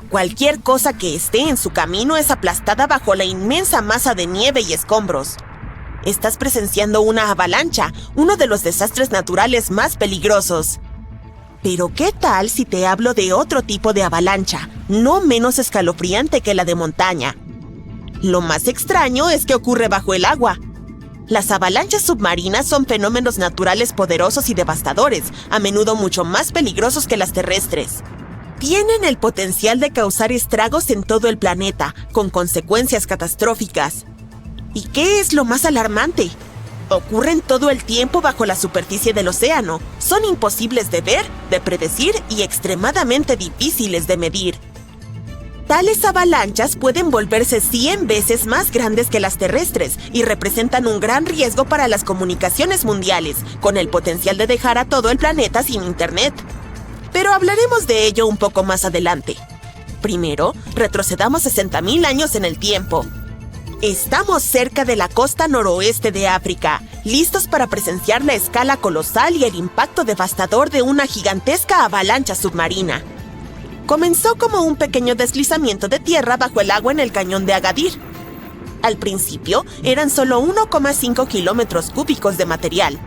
Cualquier cosa que esté en su camino es aplastada bajo la inmensa masa de nieve y escombros. Estás presenciando una avalancha, uno de los desastres naturales más peligrosos. Pero ¿qué tal si te hablo de otro tipo de avalancha, no menos escalofriante que la de montaña? Lo más extraño es que ocurre bajo el agua. Las avalanchas submarinas son fenómenos naturales poderosos y devastadores, a menudo mucho más peligrosos que las terrestres. Tienen el potencial de causar estragos en todo el planeta, con consecuencias catastróficas. ¿Y qué es lo más alarmante? Ocurren todo el tiempo bajo la superficie del océano, son imposibles de ver, de predecir y extremadamente difíciles de medir. Tales avalanchas pueden volverse 100 veces más grandes que las terrestres y representan un gran riesgo para las comunicaciones mundiales, con el potencial de dejar a todo el planeta sin internet. Pero hablaremos de ello un poco más adelante. Primero, retrocedamos 60.000 años en el tiempo. Estamos cerca de la costa noroeste de África, listos para presenciar la escala colosal y el impacto devastador de una gigantesca avalancha submarina. Comenzó como un pequeño deslizamiento de tierra bajo el agua en el cañón de Agadir. Al principio, eran solo 1,5 kilómetros cúbicos de material.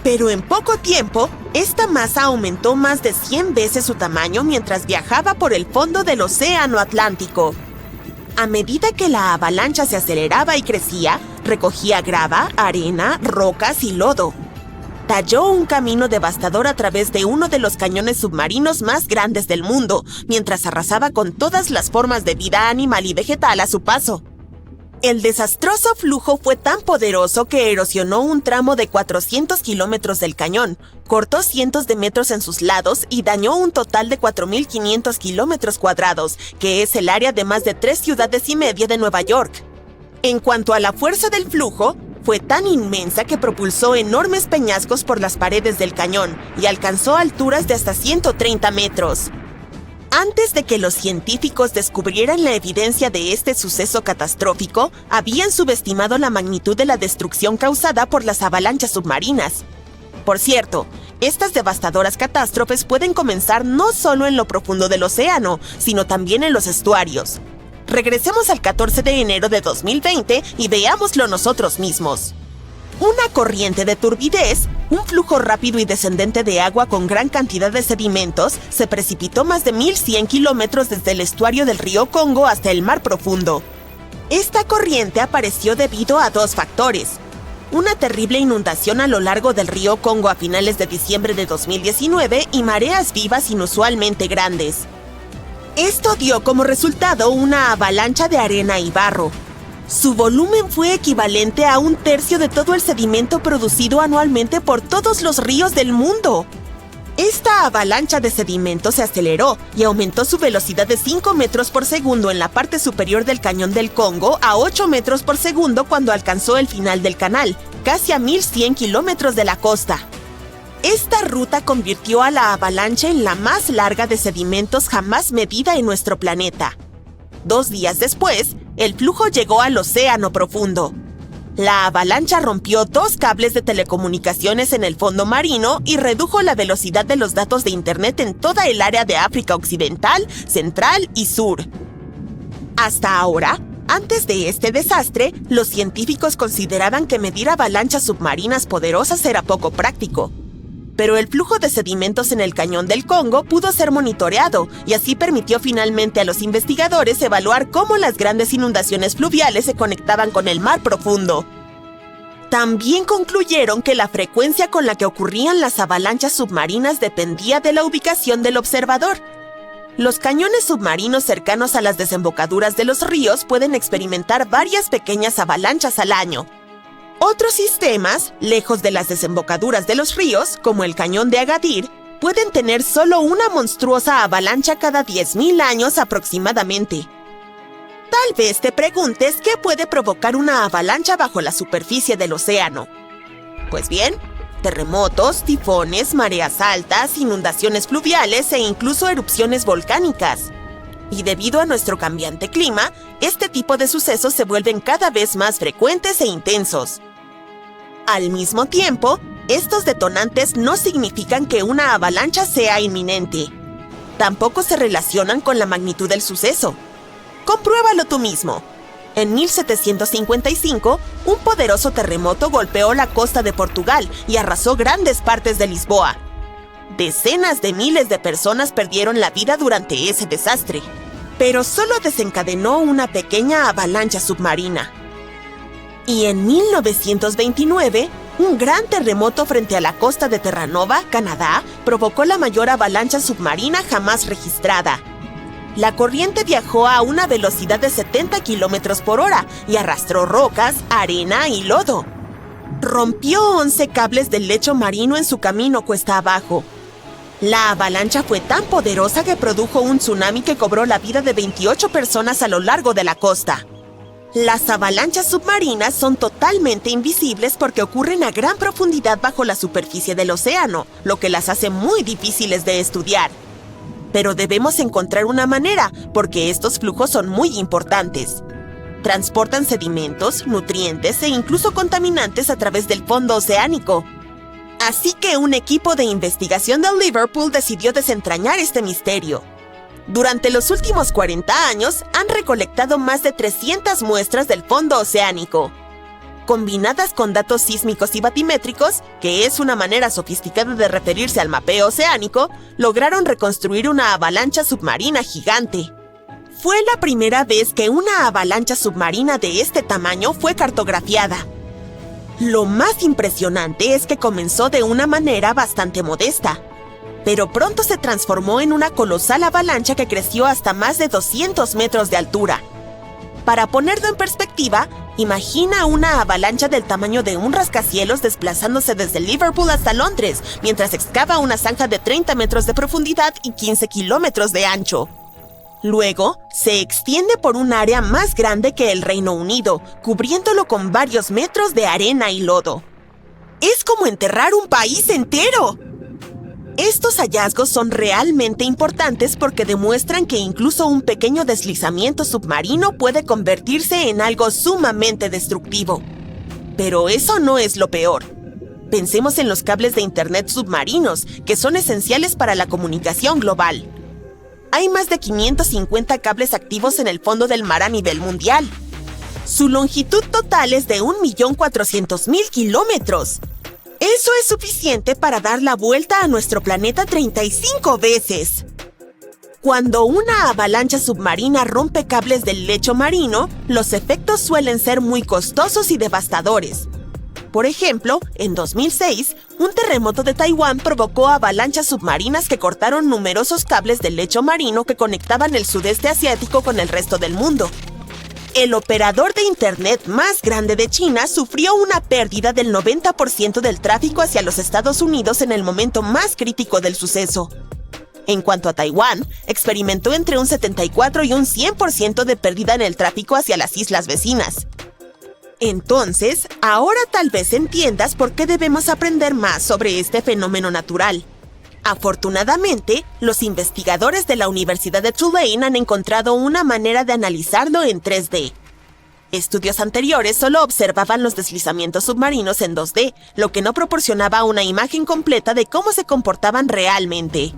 Pero en poco tiempo, esta masa aumentó más de 100 veces su tamaño mientras viajaba por el fondo del Océano Atlántico. A medida que la avalancha se aceleraba y crecía, recogía grava, arena, rocas y lodo. Talló un camino devastador a través de uno de los cañones submarinos más grandes del mundo, mientras arrasaba con todas las formas de vida animal y vegetal a su paso. El desastroso flujo fue tan poderoso que erosionó un tramo de 400 kilómetros del cañón, cortó cientos de metros en sus lados y dañó un total de 4.500 kilómetros cuadrados, que es el área de más de 3 ciudades y media de Nueva York. En cuanto a la fuerza del flujo, fue tan inmensa que propulsó enormes peñascos por las paredes del cañón y alcanzó alturas de hasta 130 metros. Antes de que los científicos descubrieran la evidencia de este suceso catastrófico, habían subestimado la magnitud de la destrucción causada por las avalanchas submarinas. Por cierto, estas devastadoras catástrofes pueden comenzar no solo en lo profundo del océano, sino también en los estuarios. Regresemos al 14 de enero de 2020 y veámoslo nosotros mismos. Una corriente de turbidez, un flujo rápido y descendente de agua con gran cantidad de sedimentos, se precipitó más de 1.100 kilómetros desde el estuario del río Congo hasta el mar profundo. Esta corriente apareció debido a dos factores: una terrible inundación a lo largo del río Congo a finales de diciembre de 2019 y mareas vivas inusualmente grandes. Esto dio como resultado una avalancha de arena y barro. Su volumen fue equivalente a 1/3 de todo el sedimento producido anualmente por todos los ríos del mundo. Esta avalancha de sedimento se aceleró y aumentó su velocidad de 5 metros por segundo en la parte superior del cañón del Congo a 8 metros por segundo cuando alcanzó el final del canal, casi a 1.100 kilómetros de la costa. Esta ruta convirtió a la avalancha en la más larga de sedimentos jamás medida en nuestro planeta. 2 días después, el flujo llegó al océano profundo. La avalancha rompió 2 cables de telecomunicaciones en el fondo marino y redujo la velocidad de los datos de Internet en toda el área de África Occidental, Central y Sur. Hasta ahora, antes de este desastre, los científicos consideraban que medir avalanchas submarinas poderosas era poco práctico. Pero el flujo de sedimentos en el cañón del Congo pudo ser monitoreado y así permitió finalmente a los investigadores evaluar cómo las grandes inundaciones fluviales se conectaban con el mar profundo. También concluyeron que la frecuencia con la que ocurrían las avalanchas submarinas dependía de la ubicación del observador. Los cañones submarinos cercanos a las desembocaduras de los ríos pueden experimentar varias pequeñas avalanchas al año. Otros sistemas, lejos de las desembocaduras de los ríos, como el cañón de Agadir, pueden tener solo una monstruosa avalancha cada 10.000 años aproximadamente. Tal vez te preguntes qué puede provocar una avalancha bajo la superficie del océano. Pues bien, terremotos, tifones, mareas altas, inundaciones fluviales e incluso erupciones volcánicas. Y debido a nuestro cambiante clima, este tipo de sucesos se vuelven cada vez más frecuentes e intensos. Al mismo tiempo, estos detonantes no significan que una avalancha sea inminente. Tampoco se relacionan con la magnitud del suceso. Compruébalo tú mismo. En 1755, un poderoso terremoto golpeó la costa de Portugal y arrasó grandes partes de Lisboa. Decenas de miles de personas perdieron la vida durante ese desastre, pero solo desencadenó una pequeña avalancha submarina. Y en 1929, un gran terremoto frente a la costa de Terranova, Canadá, provocó la mayor avalancha submarina jamás registrada. La corriente viajó a una velocidad de 70 kilómetros por hora y arrastró rocas, arena y lodo. Rompió 11 cables del lecho marino en su camino cuesta abajo. La avalancha fue tan poderosa que produjo un tsunami que cobró la vida de 28 personas a lo largo de la costa. Las avalanchas submarinas son totalmente invisibles porque ocurren a gran profundidad bajo la superficie del océano, lo que las hace muy difíciles de estudiar. Pero debemos encontrar una manera, porque estos flujos son muy importantes. Transportan sedimentos, nutrientes e incluso contaminantes a través del fondo oceánico. Así que un equipo de investigación de Liverpool decidió desentrañar este misterio. Durante los últimos 40 años, han recolectado más de 300 muestras del fondo oceánico. Combinadas con datos sísmicos y batimétricos, que es una manera sofisticada de referirse al mapeo oceánico, lograron reconstruir una avalancha submarina gigante. Fue la primera vez que una avalancha submarina de este tamaño fue cartografiada. Lo más impresionante es que comenzó de una manera bastante modesta, pero pronto se transformó en una colosal avalancha que creció hasta más de 200 metros de altura. Para ponerlo en perspectiva, imagina una avalancha del tamaño de un rascacielos desplazándose desde Liverpool hasta Londres, mientras excava una zanja de 30 metros de profundidad y 15 kilómetros de ancho. Luego, se extiende por un área más grande que el Reino Unido, cubriéndolo con varios metros de arena y lodo. ¡Es como enterrar un país entero! Estos hallazgos son realmente importantes porque demuestran que incluso un pequeño deslizamiento submarino puede convertirse en algo sumamente destructivo. Pero eso no es lo peor. Pensemos en los cables de Internet submarinos, que son esenciales para la comunicación global. Hay más de 550 cables activos en el fondo del mar a nivel mundial. Su longitud total es de 1.400.000 kilómetros. Eso es suficiente para dar la vuelta a nuestro planeta 35 veces. Cuando una avalancha submarina rompe cables del lecho marino, los efectos suelen ser muy costosos y devastadores. Por ejemplo, en 2006, un terremoto de Taiwán provocó avalanchas submarinas que cortaron numerosos cables del lecho marino que conectaban el sudeste asiático con el resto del mundo. El operador de Internet más grande de China sufrió una pérdida del 90% del tráfico hacia los Estados Unidos en el momento más crítico del suceso. En cuanto a Taiwán, experimentó entre un 74 y un 100% de pérdida en el tráfico hacia las islas vecinas. Entonces, ahora tal vez entiendas por qué debemos aprender más sobre este fenómeno natural. Afortunadamente, los investigadores de la Universidad de Tulane han encontrado una manera de analizarlo en 3D. Estudios anteriores solo observaban los deslizamientos submarinos en 2D, lo que no proporcionaba una imagen completa de cómo se comportaban realmente.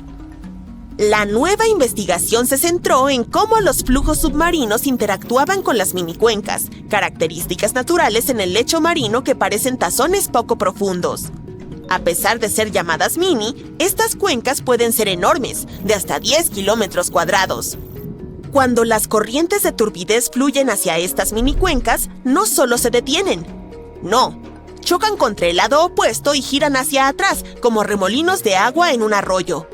La nueva investigación se centró en cómo los flujos submarinos interactuaban con las minicuencas, características naturales en el lecho marino que parecen tazones poco profundos. A pesar de ser llamadas mini, estas cuencas pueden ser enormes, de hasta 10 kilómetros cuadrados. Cuando las corrientes de turbidez fluyen hacia estas minicuencas, no solo se detienen. No, chocan contra el lado opuesto y giran hacia atrás, como remolinos de agua en un arroyo.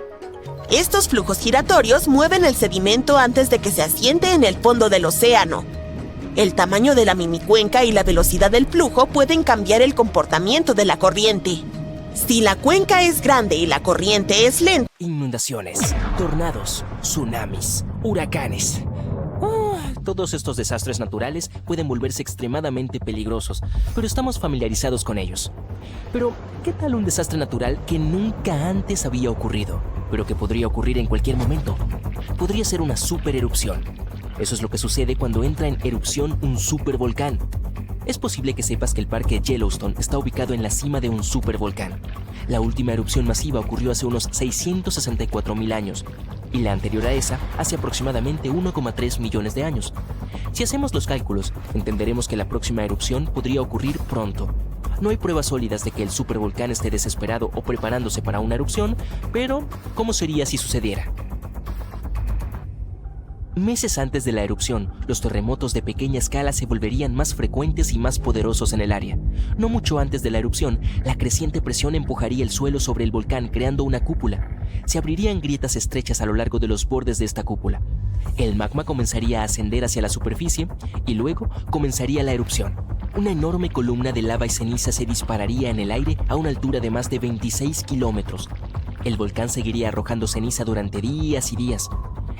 Estos flujos giratorios mueven el sedimento antes de que se asiente en el fondo del océano. El tamaño de la minicuenca y la velocidad del flujo pueden cambiar el comportamiento de la corriente. Si la cuenca es grande y la corriente es lenta, Inundaciones, tornados, tsunamis, huracanes. Todos estos desastres naturales pueden volverse extremadamente peligrosos, pero estamos familiarizados con ellos. Pero, ¿qué tal un desastre natural que nunca antes había ocurrido, pero que podría ocurrir en cualquier momento? Podría ser una supererupción. Eso es lo que sucede cuando entra en erupción un supervolcán. Es posible que sepas que el parque Yellowstone está ubicado en la cima de un supervolcán. La última erupción masiva ocurrió hace unos 664.000 años, y la anterior a esa hace aproximadamente 1,3 millones de años. Si hacemos los cálculos, entenderemos que la próxima erupción podría ocurrir pronto. No hay pruebas sólidas de que el supervolcán esté desesperado o preparándose para una erupción, pero ¿cómo sería si sucediera? Meses antes de la erupción, los terremotos de pequeña escala se volverían más frecuentes y más poderosos en el área. No mucho antes de la erupción, la creciente presión empujaría el suelo sobre el volcán creando una cúpula. Se abrirían grietas estrechas a lo largo de los bordes de esta cúpula. El magma comenzaría a ascender hacia la superficie y luego comenzaría la erupción. Una enorme columna de lava y ceniza se dispararía en el aire a una altura de más de 26 kilómetros. El volcán seguiría arrojando ceniza durante días y días.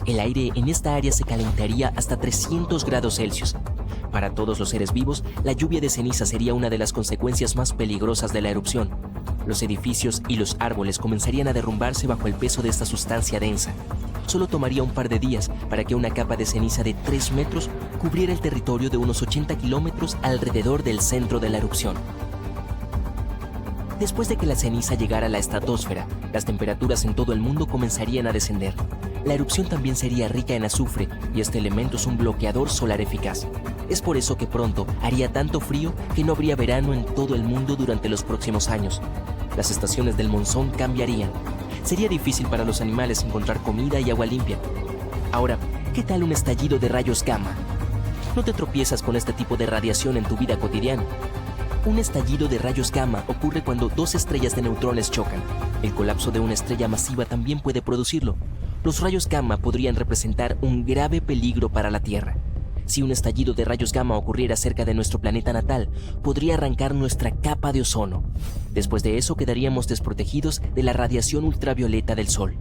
El aire en esta área se calentaría hasta 300 grados Celsius. Para todos los seres vivos, la lluvia de ceniza sería una de las consecuencias más peligrosas de la erupción. Los edificios y los árboles comenzarían a derrumbarse bajo el peso de esta sustancia densa. Solo tomaría un par de días para que una capa de ceniza de 3 metros cubriera el territorio de unos 80 kilómetros alrededor del centro de la erupción. Después de que la ceniza llegara a la estratosfera, las temperaturas en todo el mundo comenzarían a descender. La erupción también sería rica en azufre y este elemento es un bloqueador solar eficaz. Es por eso que pronto haría tanto frío que no habría verano en todo el mundo durante los próximos años. Las estaciones del monzón cambiarían. Sería difícil para los animales encontrar comida y agua limpia. Ahora, ¿qué tal un estallido de rayos gamma? No te tropiezas con este tipo de radiación en tu vida cotidiana. Un estallido de rayos gamma ocurre cuando dos estrellas de neutrones chocan. El colapso de una estrella masiva también puede producirlo. Los rayos gamma podrían representar un grave peligro para la Tierra. Si un estallido de rayos gamma ocurriera cerca de nuestro planeta natal, podría arrancar nuestra capa de ozono. Después de eso quedaríamos desprotegidos de la radiación ultravioleta del Sol.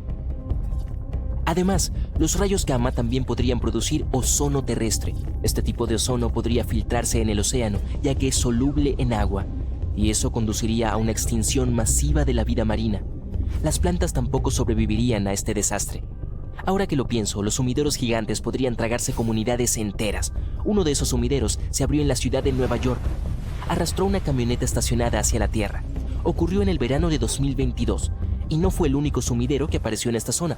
Además, los rayos gamma también podrían producir ozono terrestre. Este tipo de ozono podría filtrarse en el océano, ya que es soluble en agua, y eso conduciría a una extinción masiva de la vida marina. Las plantas tampoco sobrevivirían a este desastre. Ahora que lo pienso, los sumideros gigantes podrían tragarse comunidades enteras. Uno de esos sumideros se abrió en la ciudad de Nueva York. Arrastró una camioneta estacionada hacia la Tierra. Ocurrió en el verano de 2022, y no fue el único sumidero que apareció en esta zona.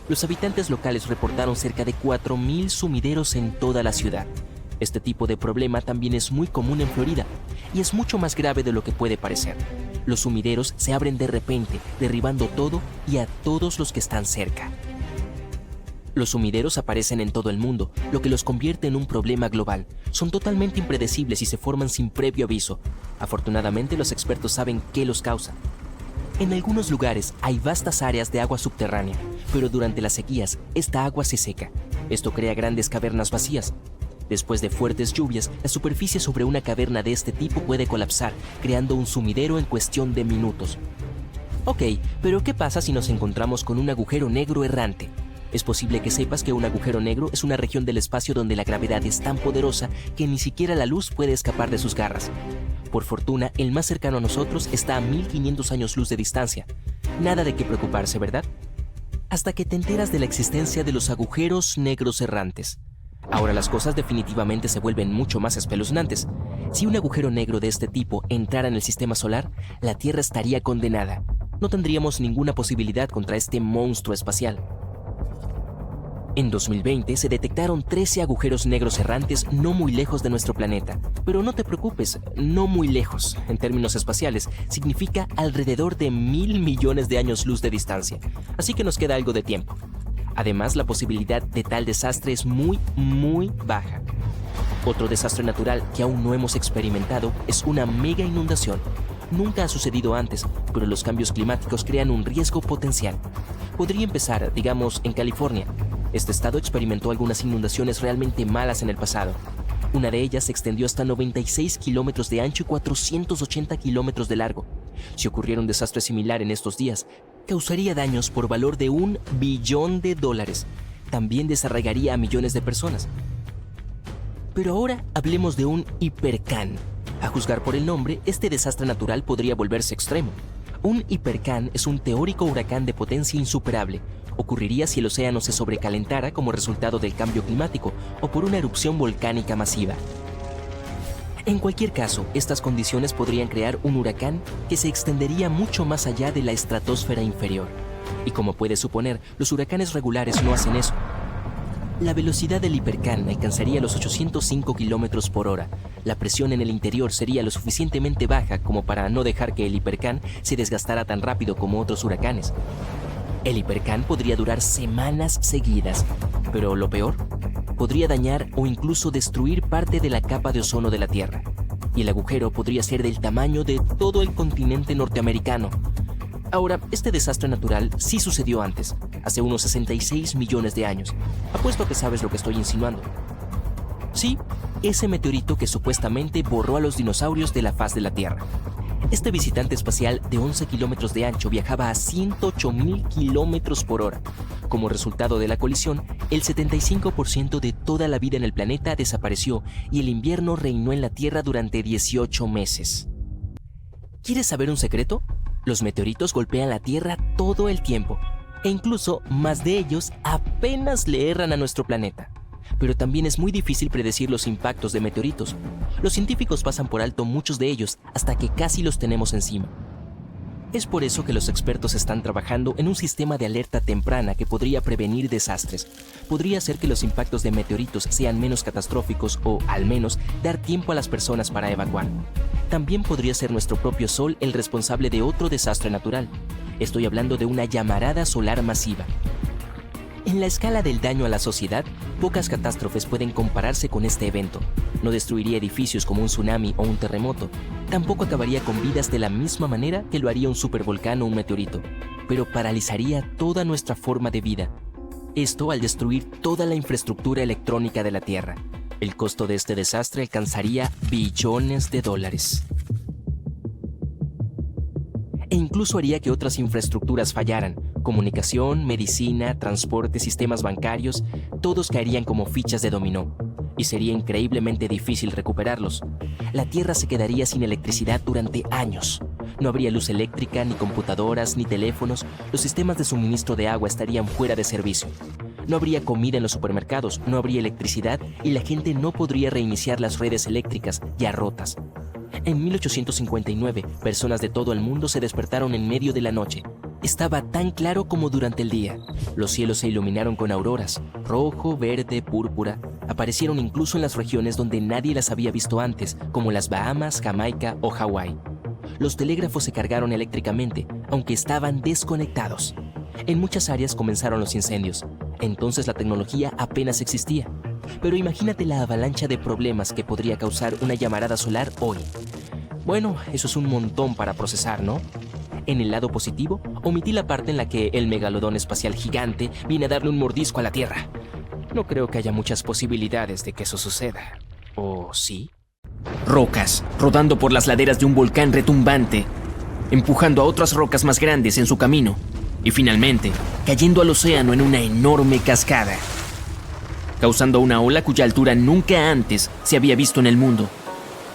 Los habitantes locales reportaron cerca de 4,000 sumideros en toda la ciudad. Este tipo de problema también es muy común en Florida, y es mucho más grave de lo que puede parecer. Los sumideros se abren de repente, derribando todo y a todos los que están cerca. Los sumideros aparecen en todo el mundo, lo que los convierte en un problema global. Son totalmente impredecibles y se forman sin previo aviso. Afortunadamente, los expertos saben qué los causa. En algunos lugares hay vastas áreas de agua subterránea, pero durante las sequías, esta agua se seca. Esto crea grandes cavernas vacías. Después de fuertes lluvias, la superficie sobre una caverna de este tipo puede colapsar, creando un sumidero en cuestión de minutos. Ok, pero ¿qué pasa si nos encontramos con un agujero negro errante? Es posible que sepas que un agujero negro es una región del espacio donde la gravedad es tan poderosa que ni siquiera la luz puede escapar de sus garras. Por fortuna, el más cercano a nosotros está a 1500 años luz de distancia. Nada de qué preocuparse, ¿verdad? Hasta que te enteras de la existencia de los agujeros negros errantes. Ahora las cosas definitivamente se vuelven mucho más espeluznantes. Si un agujero negro de este tipo entrara en el sistema solar, la Tierra estaría condenada. No tendríamos ninguna posibilidad contra este monstruo espacial. En 2020 se detectaron 13 agujeros negros errantes no muy lejos de nuestro planeta. Pero no te preocupes, no muy lejos, en términos espaciales, significa alrededor de 1,000 millones de años luz de distancia. Así que nos queda algo de tiempo. Además, la posibilidad de tal desastre es muy baja. Otro desastre natural que aún no hemos experimentado es una mega inundación. Nunca ha sucedido antes, pero los cambios climáticos crean un riesgo potencial. Podría empezar, digamos, en California. Este estado experimentó algunas inundaciones realmente malas en el pasado. Una de ellas se extendió hasta 96 kilómetros de ancho y 480 kilómetros de largo. Si ocurriera un desastre similar en estos días, causaría daños por valor de $1 billón. También desarraigaría a millones de personas. Pero ahora hablemos de un hipercán. A juzgar por el nombre, este desastre natural podría volverse extremo. Un hipercán es un teórico huracán de potencia insuperable. Ocurriría si el océano se sobrecalentara como resultado del cambio climático o por una erupción volcánica masiva. En cualquier caso, estas condiciones podrían crear un huracán que se extendería mucho más allá de la estratosfera inferior. Y como puedes suponer, los huracanes regulares no hacen eso. La velocidad del hipercán alcanzaría los 805 kilómetros por hora. La presión en el interior sería lo suficientemente baja como para no dejar que el hipercán se desgastara tan rápido como otros huracanes. El hipercán podría durar semanas seguidas, pero lo peor, podría dañar o incluso destruir parte de la capa de ozono de la Tierra. Y el agujero podría ser del tamaño de todo el continente norteamericano. Ahora, este desastre natural sí sucedió antes, hace unos 66 millones de años. Apuesto a que sabes lo que estoy insinuando. Sí, ese meteorito que supuestamente borró a los dinosaurios de la faz de la Tierra. Este visitante espacial de 11 kilómetros de ancho viajaba a 108,000 kilómetros por hora. Como resultado de la colisión, el 75% de toda la vida en el planeta desapareció y el invierno reinó en la Tierra durante 18 meses. ¿Quieres saber un secreto? Los meteoritos golpean la Tierra todo el tiempo, e incluso más de ellos apenas le erran a nuestro planeta. Pero también es muy difícil predecir los impactos de meteoritos. Los científicos pasan por alto muchos de ellos hasta que casi los tenemos encima. Es por eso que los expertos están trabajando en un sistema de alerta temprana que podría prevenir desastres. Podría hacer que los impactos de meteoritos sean menos catastróficos o, al menos, dar tiempo a las personas para evacuar. También podría ser nuestro propio Sol el responsable de otro desastre natural. Estoy hablando de una llamarada solar masiva. En la escala del daño a la sociedad, pocas catástrofes pueden compararse con este evento. No destruiría edificios como un tsunami o un terremoto. Tampoco acabaría con vidas de la misma manera que lo haría un supervolcán o un meteorito, pero paralizaría toda nuestra forma de vida. Esto al destruir toda la infraestructura electrónica de la Tierra. El costo de este desastre alcanzaría billones de dólares. E incluso haría que otras infraestructuras fallaran, Comunicación, medicina, transporte, sistemas bancarios, todos caerían como fichas de dominó, y sería increíblemente difícil recuperarlos. La Tierra se quedaría sin electricidad durante años. No habría luz eléctrica, ni computadoras, ni teléfonos. Los sistemas de suministro de agua estarían fuera de servicio. No habría comida en los supermercados, no habría electricidad y la gente no podría reiniciar las redes eléctricas ya rotas. En 1859, personas de todo el mundo se despertaron en medio de la noche. Estaba tan claro como durante el día. Los cielos se iluminaron con auroras, rojo, verde, púrpura. Aparecieron incluso en las regiones donde nadie las había visto antes, como las Bahamas, Jamaica o Hawái. Los telégrafos se cargaron eléctricamente, aunque estaban desconectados. En muchas áreas comenzaron los incendios. Entonces la tecnología apenas existía. Pero imagínate la avalancha de problemas que podría causar una llamarada solar hoy. Bueno, eso es un montón para procesar, ¿no? En el lado positivo, omití la parte en la que el megalodón espacial gigante viene a darle un mordisco a la Tierra. No creo que haya muchas posibilidades de que eso suceda. ¿O sí? Rocas, rodando por las laderas de un volcán retumbante, empujando a otras rocas más grandes en su camino, y finalmente, cayendo al océano en una enorme cascada, causando una ola cuya altura nunca antes se había visto en el mundo.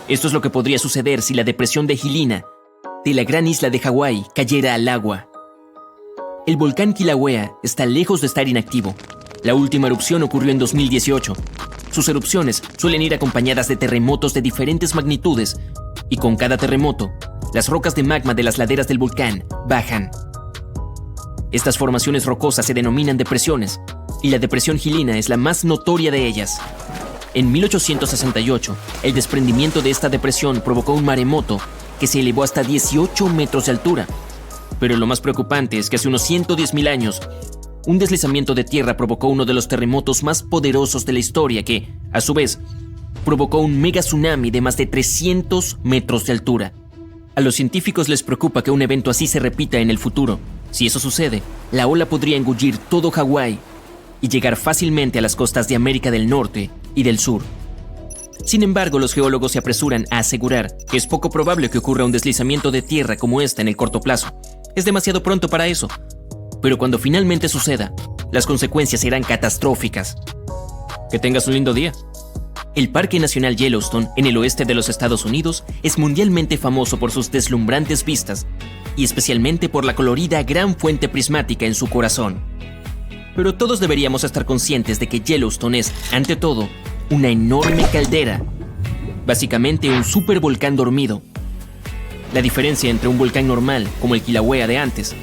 Esto es lo que podría suceder si la depresión de Helena, de la gran isla de Hawái, cayera al agua. El volcán Kilauea está lejos de estar inactivo. La última erupción ocurrió en 2018. Sus erupciones suelen ir acompañadas de terremotos de diferentes magnitudes, y con cada terremoto, las rocas de magma de las laderas del volcán bajan. Estas formaciones rocosas se denominan depresiones, y la depresión Helena es la más notoria de ellas. En 1868, el desprendimiento de esta depresión provocó un maremoto que se elevó hasta 18 metros de altura. Pero lo más preocupante es que hace unos 110.000 años, un deslizamiento de tierra provocó uno de los terremotos más poderosos de la historia que, a su vez, provocó un mega tsunami de más de 300 metros de altura. A los científicos les preocupa que un evento así se repita en el futuro. Si eso sucede, la ola podría engullir todo Hawái y llegar fácilmente a las costas de América del Norte y del Sur. Sin embargo, los geólogos se apresuran a asegurar que es poco probable que ocurra un deslizamiento de tierra como este en el corto plazo. Es demasiado pronto para eso. Pero cuando finalmente suceda, las consecuencias serán catastróficas. Que tengas un lindo día. El Parque Nacional Yellowstone, en el oeste de los Estados Unidos, es mundialmente famoso por sus deslumbrantes vistas y especialmente por la colorida gran fuente prismática en su corazón. Pero todos deberíamos estar conscientes de que Yellowstone es, ante todo, una enorme caldera, básicamente un supervolcán dormido. La diferencia entre un volcán normal, como el Kilauea de antes,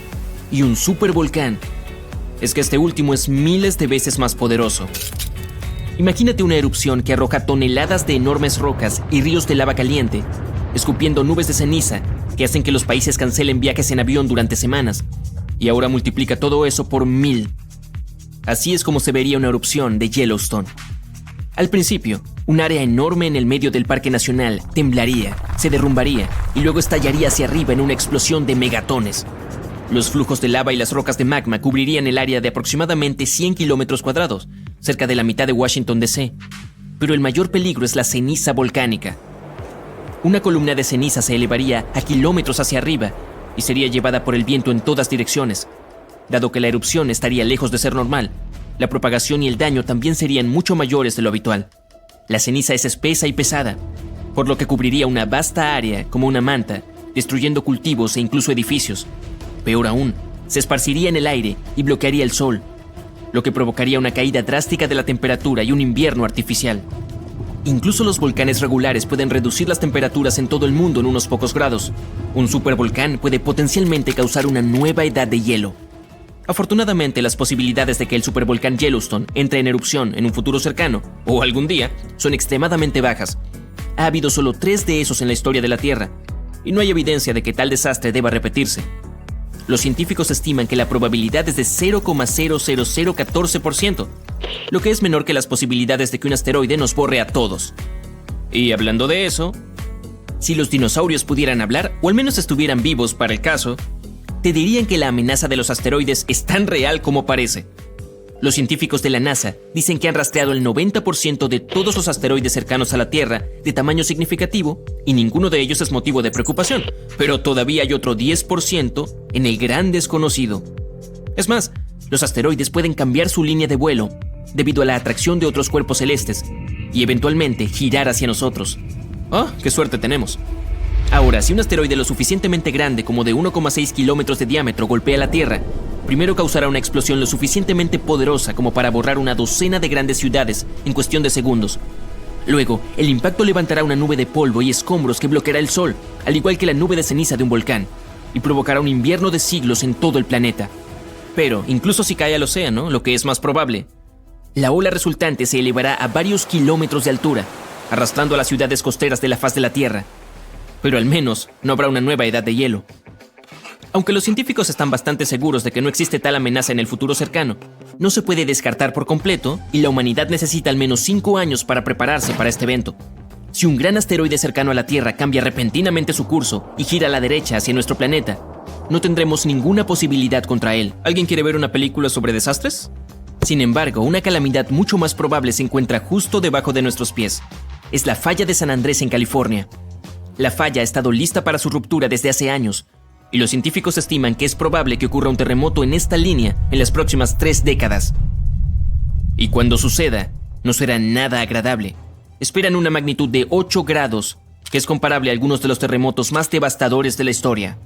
y un supervolcán es que este último es miles de veces más poderoso. Imagínate una erupción que arroja toneladas de enormes rocas y ríos de lava caliente, escupiendo nubes de ceniza que hacen que los países cancelen viajes en avión durante semanas, y ahora multiplica todo eso por 1000. Así es como se vería una erupción de Yellowstone. Al principio, un área enorme en el medio del Parque Nacional temblaría, se derrumbaría y luego estallaría hacia arriba en una explosión de megatones. Los flujos de lava y las rocas de magma cubrirían el área de aproximadamente 100 kilómetros cuadrados, cerca de la mitad de Washington, D.C. Pero el mayor peligro es la ceniza volcánica. Una columna de ceniza se elevaría a kilómetros hacia arriba y sería llevada por el viento en todas direcciones. Dado que la erupción estaría lejos de ser normal, la propagación y el daño también serían mucho mayores de lo habitual. La ceniza es espesa y pesada, por lo que cubriría una vasta área como una manta, destruyendo cultivos e incluso edificios. Peor aún, se esparciría en el aire y bloquearía el sol, lo que provocaría una caída drástica de la temperatura y un invierno artificial. Incluso los volcanes regulares pueden reducir las temperaturas en todo el mundo en unos pocos grados. Un supervolcán puede potencialmente causar una nueva edad de hielo. Afortunadamente, las posibilidades de que el supervolcán Yellowstone entre en erupción en un futuro cercano, o algún día, son extremadamente bajas. Ha habido solo 3 de esos en la historia de la Tierra, y no hay evidencia de que tal desastre deba repetirse. Los científicos estiman que la probabilidad es de 0,00014%, lo que es menor que las posibilidades de que un asteroide nos borre a todos. Y hablando de eso, si los dinosaurios pudieran hablar, o al menos estuvieran vivos para el caso, te dirían que la amenaza de los asteroides es tan real como parece. Los científicos de la NASA dicen que han rastreado el 90% de todos los asteroides cercanos a la Tierra de tamaño significativo y ninguno de ellos es motivo de preocupación, pero todavía hay otro 10% en el gran desconocido. Es más, los asteroides pueden cambiar su línea de vuelo debido a la atracción de otros cuerpos celestes y eventualmente girar hacia nosotros. ¡Oh, qué suerte tenemos! Ahora, si un asteroide lo suficientemente grande como de 1,6 kilómetros de diámetro golpea la Tierra, primero causará una explosión lo suficientemente poderosa como para borrar una docena de grandes ciudades en cuestión de segundos. Luego, el impacto levantará una nube de polvo y escombros que bloqueará el Sol, al igual que la nube de ceniza de un volcán, y provocará un invierno de siglos en todo el planeta. Pero, incluso si cae al océano, lo que es más probable, la ola resultante se elevará a varios kilómetros de altura, arrastrando a las ciudades costeras de la faz de la Tierra. Pero al menos no habrá una nueva edad de hielo. Aunque los científicos están bastante seguros de que no existe tal amenaza en el futuro cercano, no se puede descartar por completo y la humanidad necesita al menos 5 años para prepararse para este evento. Si un gran asteroide cercano a la Tierra cambia repentinamente su curso y gira a la derecha hacia nuestro planeta, no tendremos ninguna posibilidad contra él. ¿Alguien quiere ver una película sobre desastres? Sin embargo, una calamidad mucho más probable se encuentra justo debajo de nuestros pies. Es la falla de San Andrés en California. La falla ha estado lista para su ruptura desde hace años, y los científicos estiman que es probable que ocurra un terremoto en esta línea en las próximas 3 décadas. Y cuando suceda, no será nada agradable. Esperan una magnitud de 8 grados, que es comparable a algunos de los terremotos más devastadores de la historia.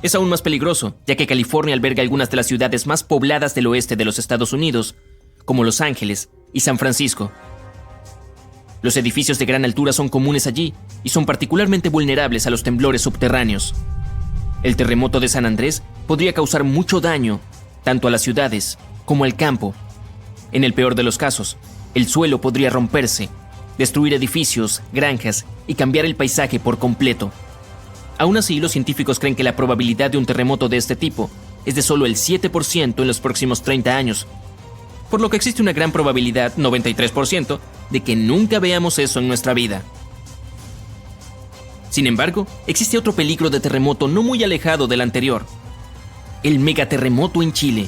Es aún más peligroso, ya que California alberga algunas de las ciudades más pobladas del oeste de los Estados Unidos, como Los Ángeles y San Francisco. Los edificios de gran altura son comunes allí y son particularmente vulnerables a los temblores subterráneos. El terremoto de San Andrés podría causar mucho daño, tanto a las ciudades como al campo. En el peor de los casos, el suelo podría romperse, destruir edificios, granjas y cambiar el paisaje por completo. Aún así, los científicos creen que la probabilidad de un terremoto de este tipo es de solo el 7% en los próximos 30 años, por lo que existe una gran probabilidad, 93%, de que nunca veamos eso en nuestra vida. Sin embargo, existe otro peligro de terremoto no muy alejado del anterior: el megaterremoto en Chile.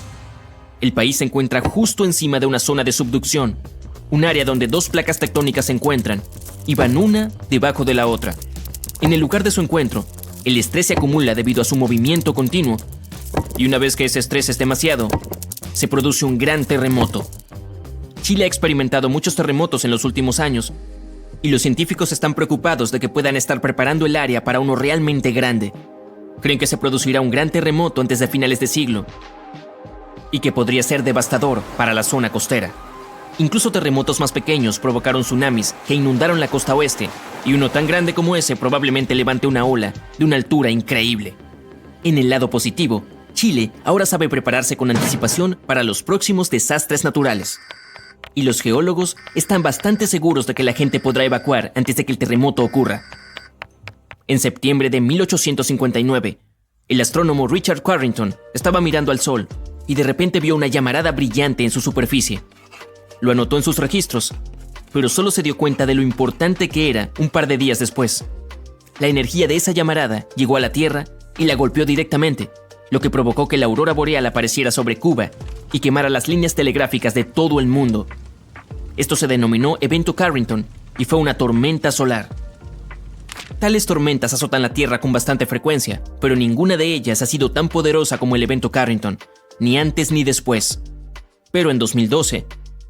El país se encuentra justo encima de una zona de subducción, un área donde 2 placas tectónicas se encuentran y van una debajo de la otra. En el lugar de su encuentro, el estrés se acumula debido a su movimiento continuo, y una vez que ese estrés es demasiado, se produce un gran terremoto. Chile ha experimentado muchos terremotos en los últimos años, y los científicos están preocupados de que puedan estar preparando el área para uno realmente grande. Creen que se producirá un gran terremoto antes de finales de siglo, y que podría ser devastador para la zona costera. Incluso terremotos más pequeños provocaron tsunamis que inundaron la costa oeste, y uno tan grande como ese probablemente levante una ola de una altura increíble. En el lado positivo, Chile ahora sabe prepararse con anticipación para los próximos desastres naturales. Y los geólogos están bastante seguros de que la gente podrá evacuar antes de que el terremoto ocurra. En septiembre de 1859, el astrónomo Richard Carrington estaba mirando al Sol y de repente vio una llamarada brillante en su superficie. Lo anotó en sus registros, pero solo se dio cuenta de lo importante que era un par de días después. La energía de esa llamarada llegó a la Tierra y la golpeó directamente, lo que provocó que la aurora boreal apareciera sobre Cuba y quemara las líneas telegráficas de todo el mundo. Esto se denominó Evento Carrington y fue una tormenta solar. Tales tormentas azotan la Tierra con bastante frecuencia, pero ninguna de ellas ha sido tan poderosa como el Evento Carrington, ni antes ni después. Pero en 2012,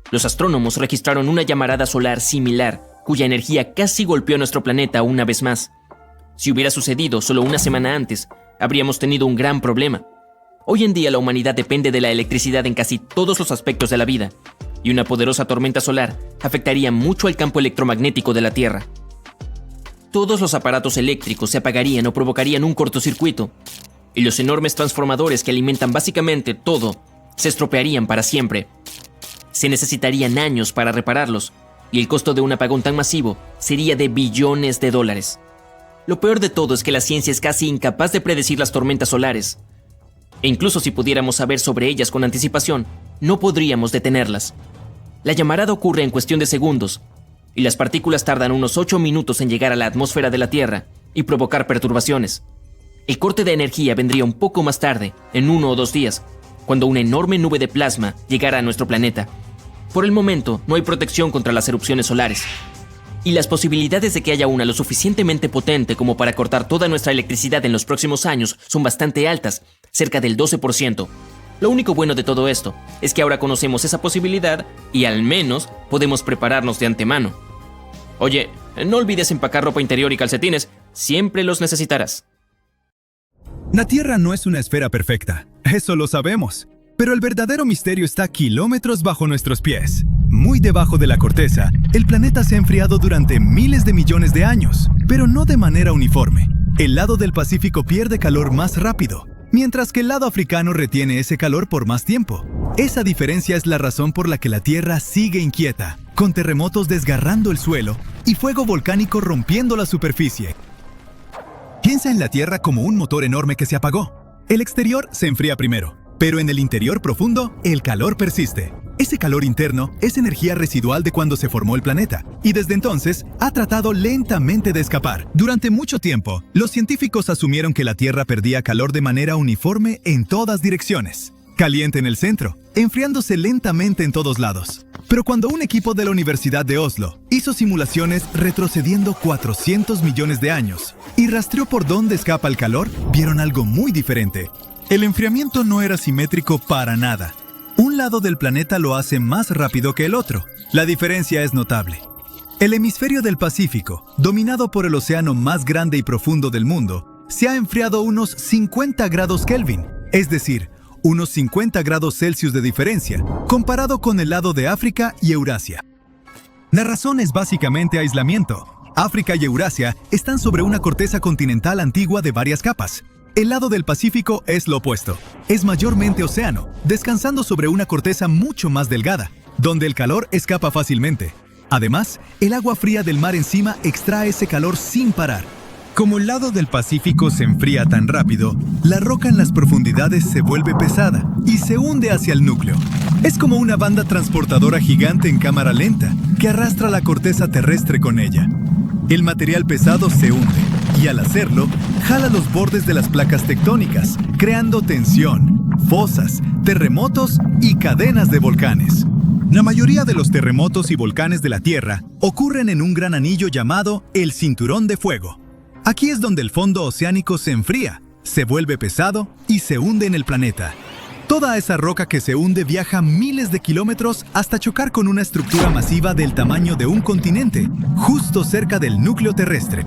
los astrónomos registraron una llamarada solar similar, cuya energía casi golpeó a nuestro planeta una vez más. Si hubiera sucedido solo una semana antes, habríamos tenido un gran problema. Hoy en día la humanidad depende de la electricidad en casi todos los aspectos de la vida, y una poderosa tormenta solar afectaría mucho al campo electromagnético de la Tierra. Todos los aparatos eléctricos se apagarían o provocarían un cortocircuito, y los enormes transformadores que alimentan básicamente todo se estropearían para siempre. Se necesitarían años para repararlos, y el costo de un apagón tan masivo sería de billones de dólares. Lo peor de todo es que la ciencia es casi incapaz de predecir las tormentas solares, e incluso si pudiéramos saber sobre ellas con anticipación, no podríamos detenerlas. La llamarada ocurre en cuestión de segundos, y las partículas tardan unos 8 minutos en llegar a la atmósfera de la Tierra y provocar perturbaciones. El corte de energía vendría un poco más tarde, en 1 o 2 días, cuando una enorme nube de plasma llegara a nuestro planeta. Por el momento, no hay protección contra las erupciones solares, y las posibilidades de que haya una lo suficientemente potente como para cortar toda nuestra electricidad en los próximos años son bastante altas, cerca del 12%. Lo único bueno de todo esto es que ahora conocemos esa posibilidad y al menos podemos prepararnos de antemano. Oye, no olvides empacar ropa interior y calcetines, siempre los necesitarás. La Tierra no es una esfera perfecta, eso lo sabemos. Pero el verdadero misterio está kilómetros bajo nuestros pies. Muy debajo de la corteza, el planeta se ha enfriado durante miles de millones de años, pero no de manera uniforme. El lado del Pacífico pierde calor más rápido, mientras que el lado africano retiene ese calor por más tiempo. Esa diferencia es la razón por la que la Tierra sigue inquieta, con terremotos desgarrando el suelo y fuego volcánico rompiendo la superficie. Piensa en la Tierra como un motor enorme que se apagó. El exterior se enfría primero, pero en el interior profundo, el calor persiste. Ese calor interno es energía residual de cuando se formó el planeta, y desde entonces ha tratado lentamente de escapar. Durante mucho tiempo, los científicos asumieron que la Tierra perdía calor de manera uniforme en todas direcciones. Caliente en el centro, enfriándose lentamente en todos lados. Pero cuando un equipo de la Universidad de Oslo hizo simulaciones retrocediendo 400 millones de años y rastreó por dónde escapa el calor, vieron algo muy diferente. El enfriamiento no era simétrico para nada. Un lado del planeta lo hace más rápido que el otro. La diferencia es notable. El hemisferio del Pacífico, dominado por el océano más grande y profundo del mundo, se ha enfriado unos 50 grados Kelvin, es decir, unos 50 grados Celsius de diferencia, comparado con el lado de África y Eurasia. La razón es básicamente aislamiento. África y Eurasia están sobre una corteza continental antigua de varias capas. El lado del Pacífico es lo opuesto. Es mayormente océano, descansando sobre una corteza mucho más delgada, donde el calor escapa fácilmente. Además, el agua fría del mar encima extrae ese calor sin parar. Como el lado del Pacífico se enfría tan rápido, la roca en las profundidades se vuelve pesada y se hunde hacia el núcleo. Es como una banda transportadora gigante en cámara lenta que arrastra la corteza terrestre con ella. El material pesado se hunde y al hacerlo, jala los bordes de las placas tectónicas, creando tensión, fosas, terremotos y cadenas de volcanes. La mayoría de los terremotos y volcanes de la Tierra ocurren en un gran anillo llamado el Cinturón de Fuego. Aquí es donde el fondo oceánico se enfría, se vuelve pesado y se hunde en el planeta. Toda esa roca que se hunde viaja miles de kilómetros hasta chocar con una estructura masiva del tamaño de un continente, justo cerca del núcleo terrestre.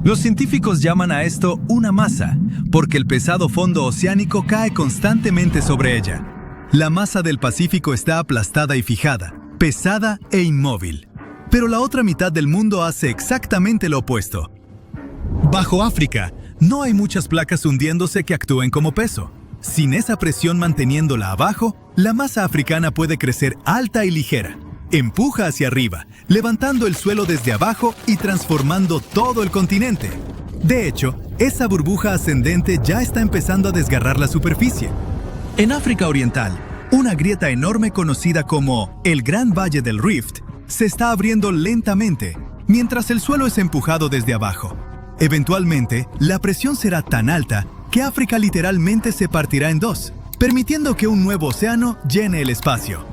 Los científicos llaman a esto una masa, porque el pesado fondo oceánico cae constantemente sobre ella. La masa del Pacífico está aplastada y fijada, pesada e inmóvil. Pero la otra mitad del mundo hace exactamente lo opuesto. Bajo África, no hay muchas placas hundiéndose que actúen como peso. Sin esa presión manteniéndola abajo, la masa africana puede crecer alta y ligera. Empuja hacia arriba, levantando el suelo desde abajo y transformando todo el continente. De hecho, esa burbuja ascendente ya está empezando a desgarrar la superficie. En África Oriental, una grieta enorme conocida como el Gran Valle del Rift se está abriendo lentamente, mientras el suelo es empujado desde abajo. Eventualmente, la presión será tan alta que África literalmente se partirá en dos, permitiendo que un nuevo océano llene el espacio.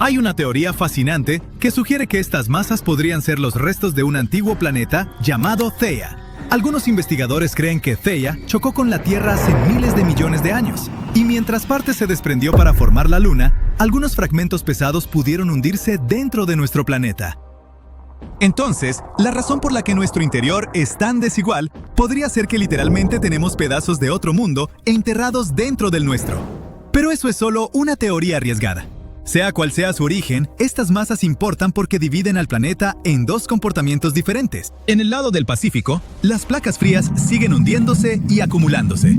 Hay una teoría fascinante que sugiere que estas masas podrían ser los restos de un antiguo planeta llamado Theia. Algunos investigadores creen que Theia chocó con la Tierra hace miles de millones de años, y mientras parte se desprendió para formar la Luna, algunos fragmentos pesados pudieron hundirse dentro de nuestro planeta. Entonces, la razón por la que nuestro interior es tan desigual podría ser que literalmente tenemos pedazos de otro mundo enterrados dentro del nuestro. Pero eso es solo una teoría arriesgada. Sea cual sea su origen, estas masas importan porque dividen al planeta en dos comportamientos diferentes. En el lado del Pacífico, las placas frías siguen hundiéndose y acumulándose.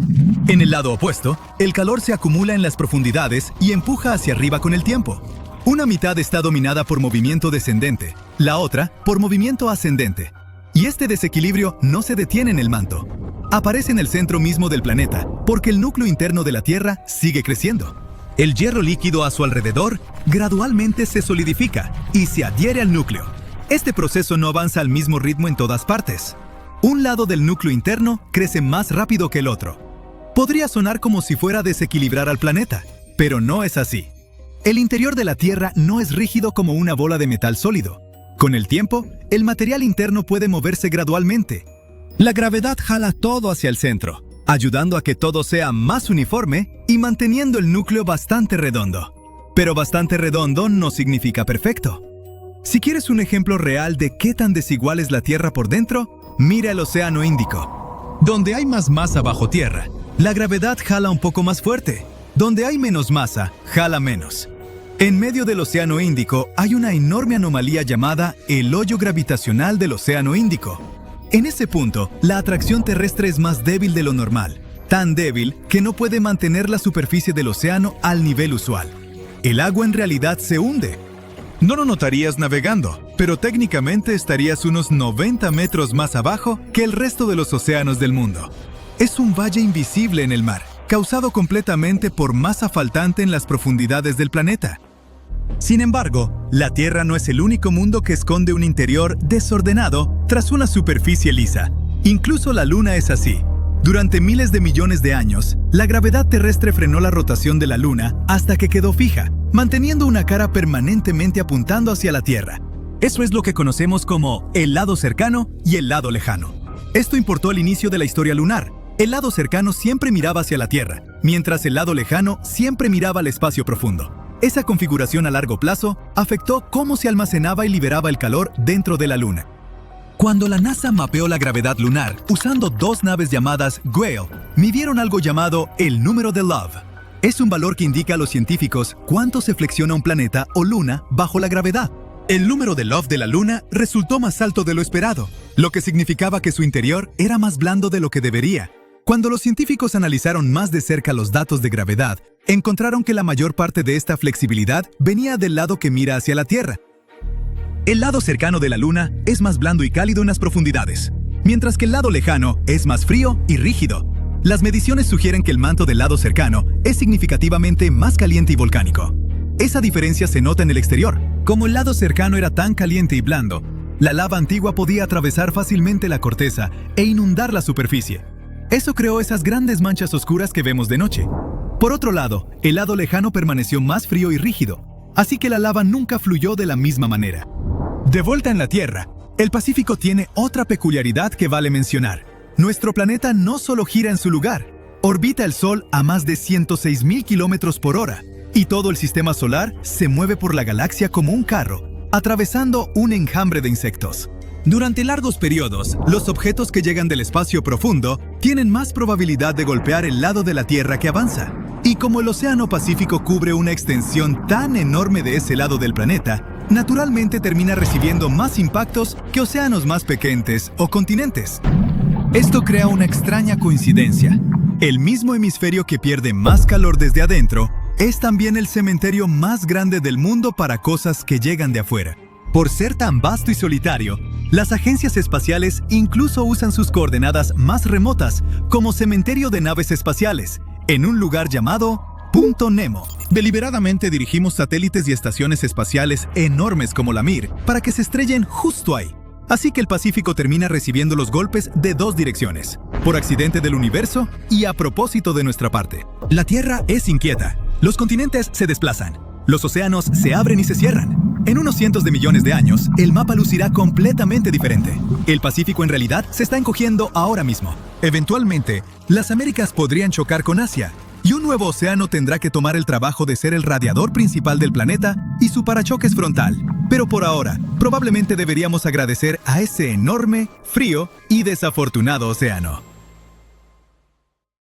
En el lado opuesto, el calor se acumula en las profundidades y empuja hacia arriba con el tiempo. Una mitad está dominada por movimiento descendente, la otra por movimiento ascendente. Y este desequilibrio no se detiene en el manto. Aparece en el centro mismo del planeta, porque el núcleo interno de la Tierra sigue creciendo. El hierro líquido a su alrededor gradualmente se solidifica y se adhiere al núcleo. Este proceso no avanza al mismo ritmo en todas partes. Un lado del núcleo interno crece más rápido que el otro. Podría sonar como si fuera a desequilibrar al planeta, pero no es así. El interior de la Tierra no es rígido como una bola de metal sólido. Con el tiempo, el material interno puede moverse gradualmente. La gravedad jala todo hacia el centro. ayudando a que todo sea más uniforme y manteniendo el núcleo bastante redondo. Pero bastante redondo no significa perfecto. Si quieres un ejemplo real de qué tan desigual es la Tierra por dentro, mira el Océano Índico. Donde hay más masa bajo tierra, la gravedad jala un poco más fuerte. Donde hay menos masa, jala menos. En medio del Océano Índico hay una enorme anomalía llamada el hoyo gravitacional del Océano Índico. En ese punto, la atracción terrestre es más débil de lo normal, tan débil que no puede mantener la superficie del océano al nivel usual. El agua en realidad se hunde. No lo notarías navegando, pero técnicamente estarías unos 90 metros más abajo que el resto de los océanos del mundo. Es un valle invisible en el mar, causado completamente por masa faltante en las profundidades del planeta. Sin embargo, la Tierra no es el único mundo que esconde un interior desordenado tras una superficie lisa. Incluso la Luna es así. Durante miles de millones de años, la gravedad terrestre frenó la rotación de la Luna hasta que quedó fija, manteniendo una cara permanentemente apuntando hacia la Tierra. Eso es lo que conocemos como el lado cercano y el lado lejano. Esto importó al inicio de la historia lunar. El lado cercano siempre miraba hacia la Tierra, mientras el lado lejano siempre miraba al espacio profundo. Esa configuración a largo plazo afectó cómo se almacenaba y liberaba el calor dentro de la Luna. Cuando la NASA mapeó la gravedad lunar usando dos naves llamadas Whale, midieron algo llamado el número de Love. Es un valor que indica a los científicos cuánto se flexiona un planeta o luna bajo la gravedad. El número de Love de la Luna resultó más alto de lo esperado, lo que significaba que su interior era más blando de lo que debería. Cuando los científicos analizaron más de cerca los datos de gravedad, encontraron que la mayor parte de esta flexibilidad venía del lado que mira hacia la Tierra. El lado cercano de la Luna es más blando y cálido en las profundidades, mientras que el lado lejano es más frío y rígido. Las mediciones sugieren que el manto del lado cercano es significativamente más caliente y volcánico. Esa diferencia se nota en el exterior. Como el lado cercano era tan caliente y blando, la lava antigua podía atravesar fácilmente la corteza e inundar la superficie. Eso creó esas grandes manchas oscuras que vemos de noche. Por otro lado, el lado lejano permaneció más frío y rígido, así que la lava nunca fluyó de la misma manera. De vuelta en la Tierra, el Pacífico tiene otra peculiaridad que vale mencionar. Nuestro planeta no solo gira en su lugar, orbita el Sol a más de 106.000 kilómetros por hora, y todo el sistema solar se mueve por la galaxia como un carro, atravesando un enjambre de insectos. Durante largos periodos, los objetos que llegan del espacio profundo tienen más probabilidad de golpear el lado de la Tierra que avanza. Y como el Océano Pacífico cubre una extensión tan enorme de ese lado del planeta, naturalmente termina recibiendo más impactos que océanos más pequeños o continentes. Esto crea una extraña coincidencia. El mismo hemisferio que pierde más calor desde adentro es también el cementerio más grande del mundo para cosas que llegan de afuera. Por ser tan vasto y solitario, las agencias espaciales incluso usan sus coordenadas más remotas como cementerio de naves espaciales, en un lugar llamado Punto Nemo. Deliberadamente dirigimos satélites y estaciones espaciales enormes como la Mir para que se estrellen justo ahí. Así que el Pacífico termina recibiendo los golpes de dos direcciones, por accidente del universo y a propósito de nuestra parte. La Tierra es inquieta. Los continentes se desplazan. Los océanos se abren y se cierran. En unos cientos de millones de años, el mapa lucirá completamente diferente. El Pacífico en realidad se está encogiendo ahora mismo. Eventualmente, las Américas podrían chocar con Asia, y un nuevo océano tendrá que tomar el trabajo de ser el radiador principal del planeta y su parachoques frontal. Pero por ahora, probablemente deberíamos agradecer a ese enorme, frío y desafortunado océano.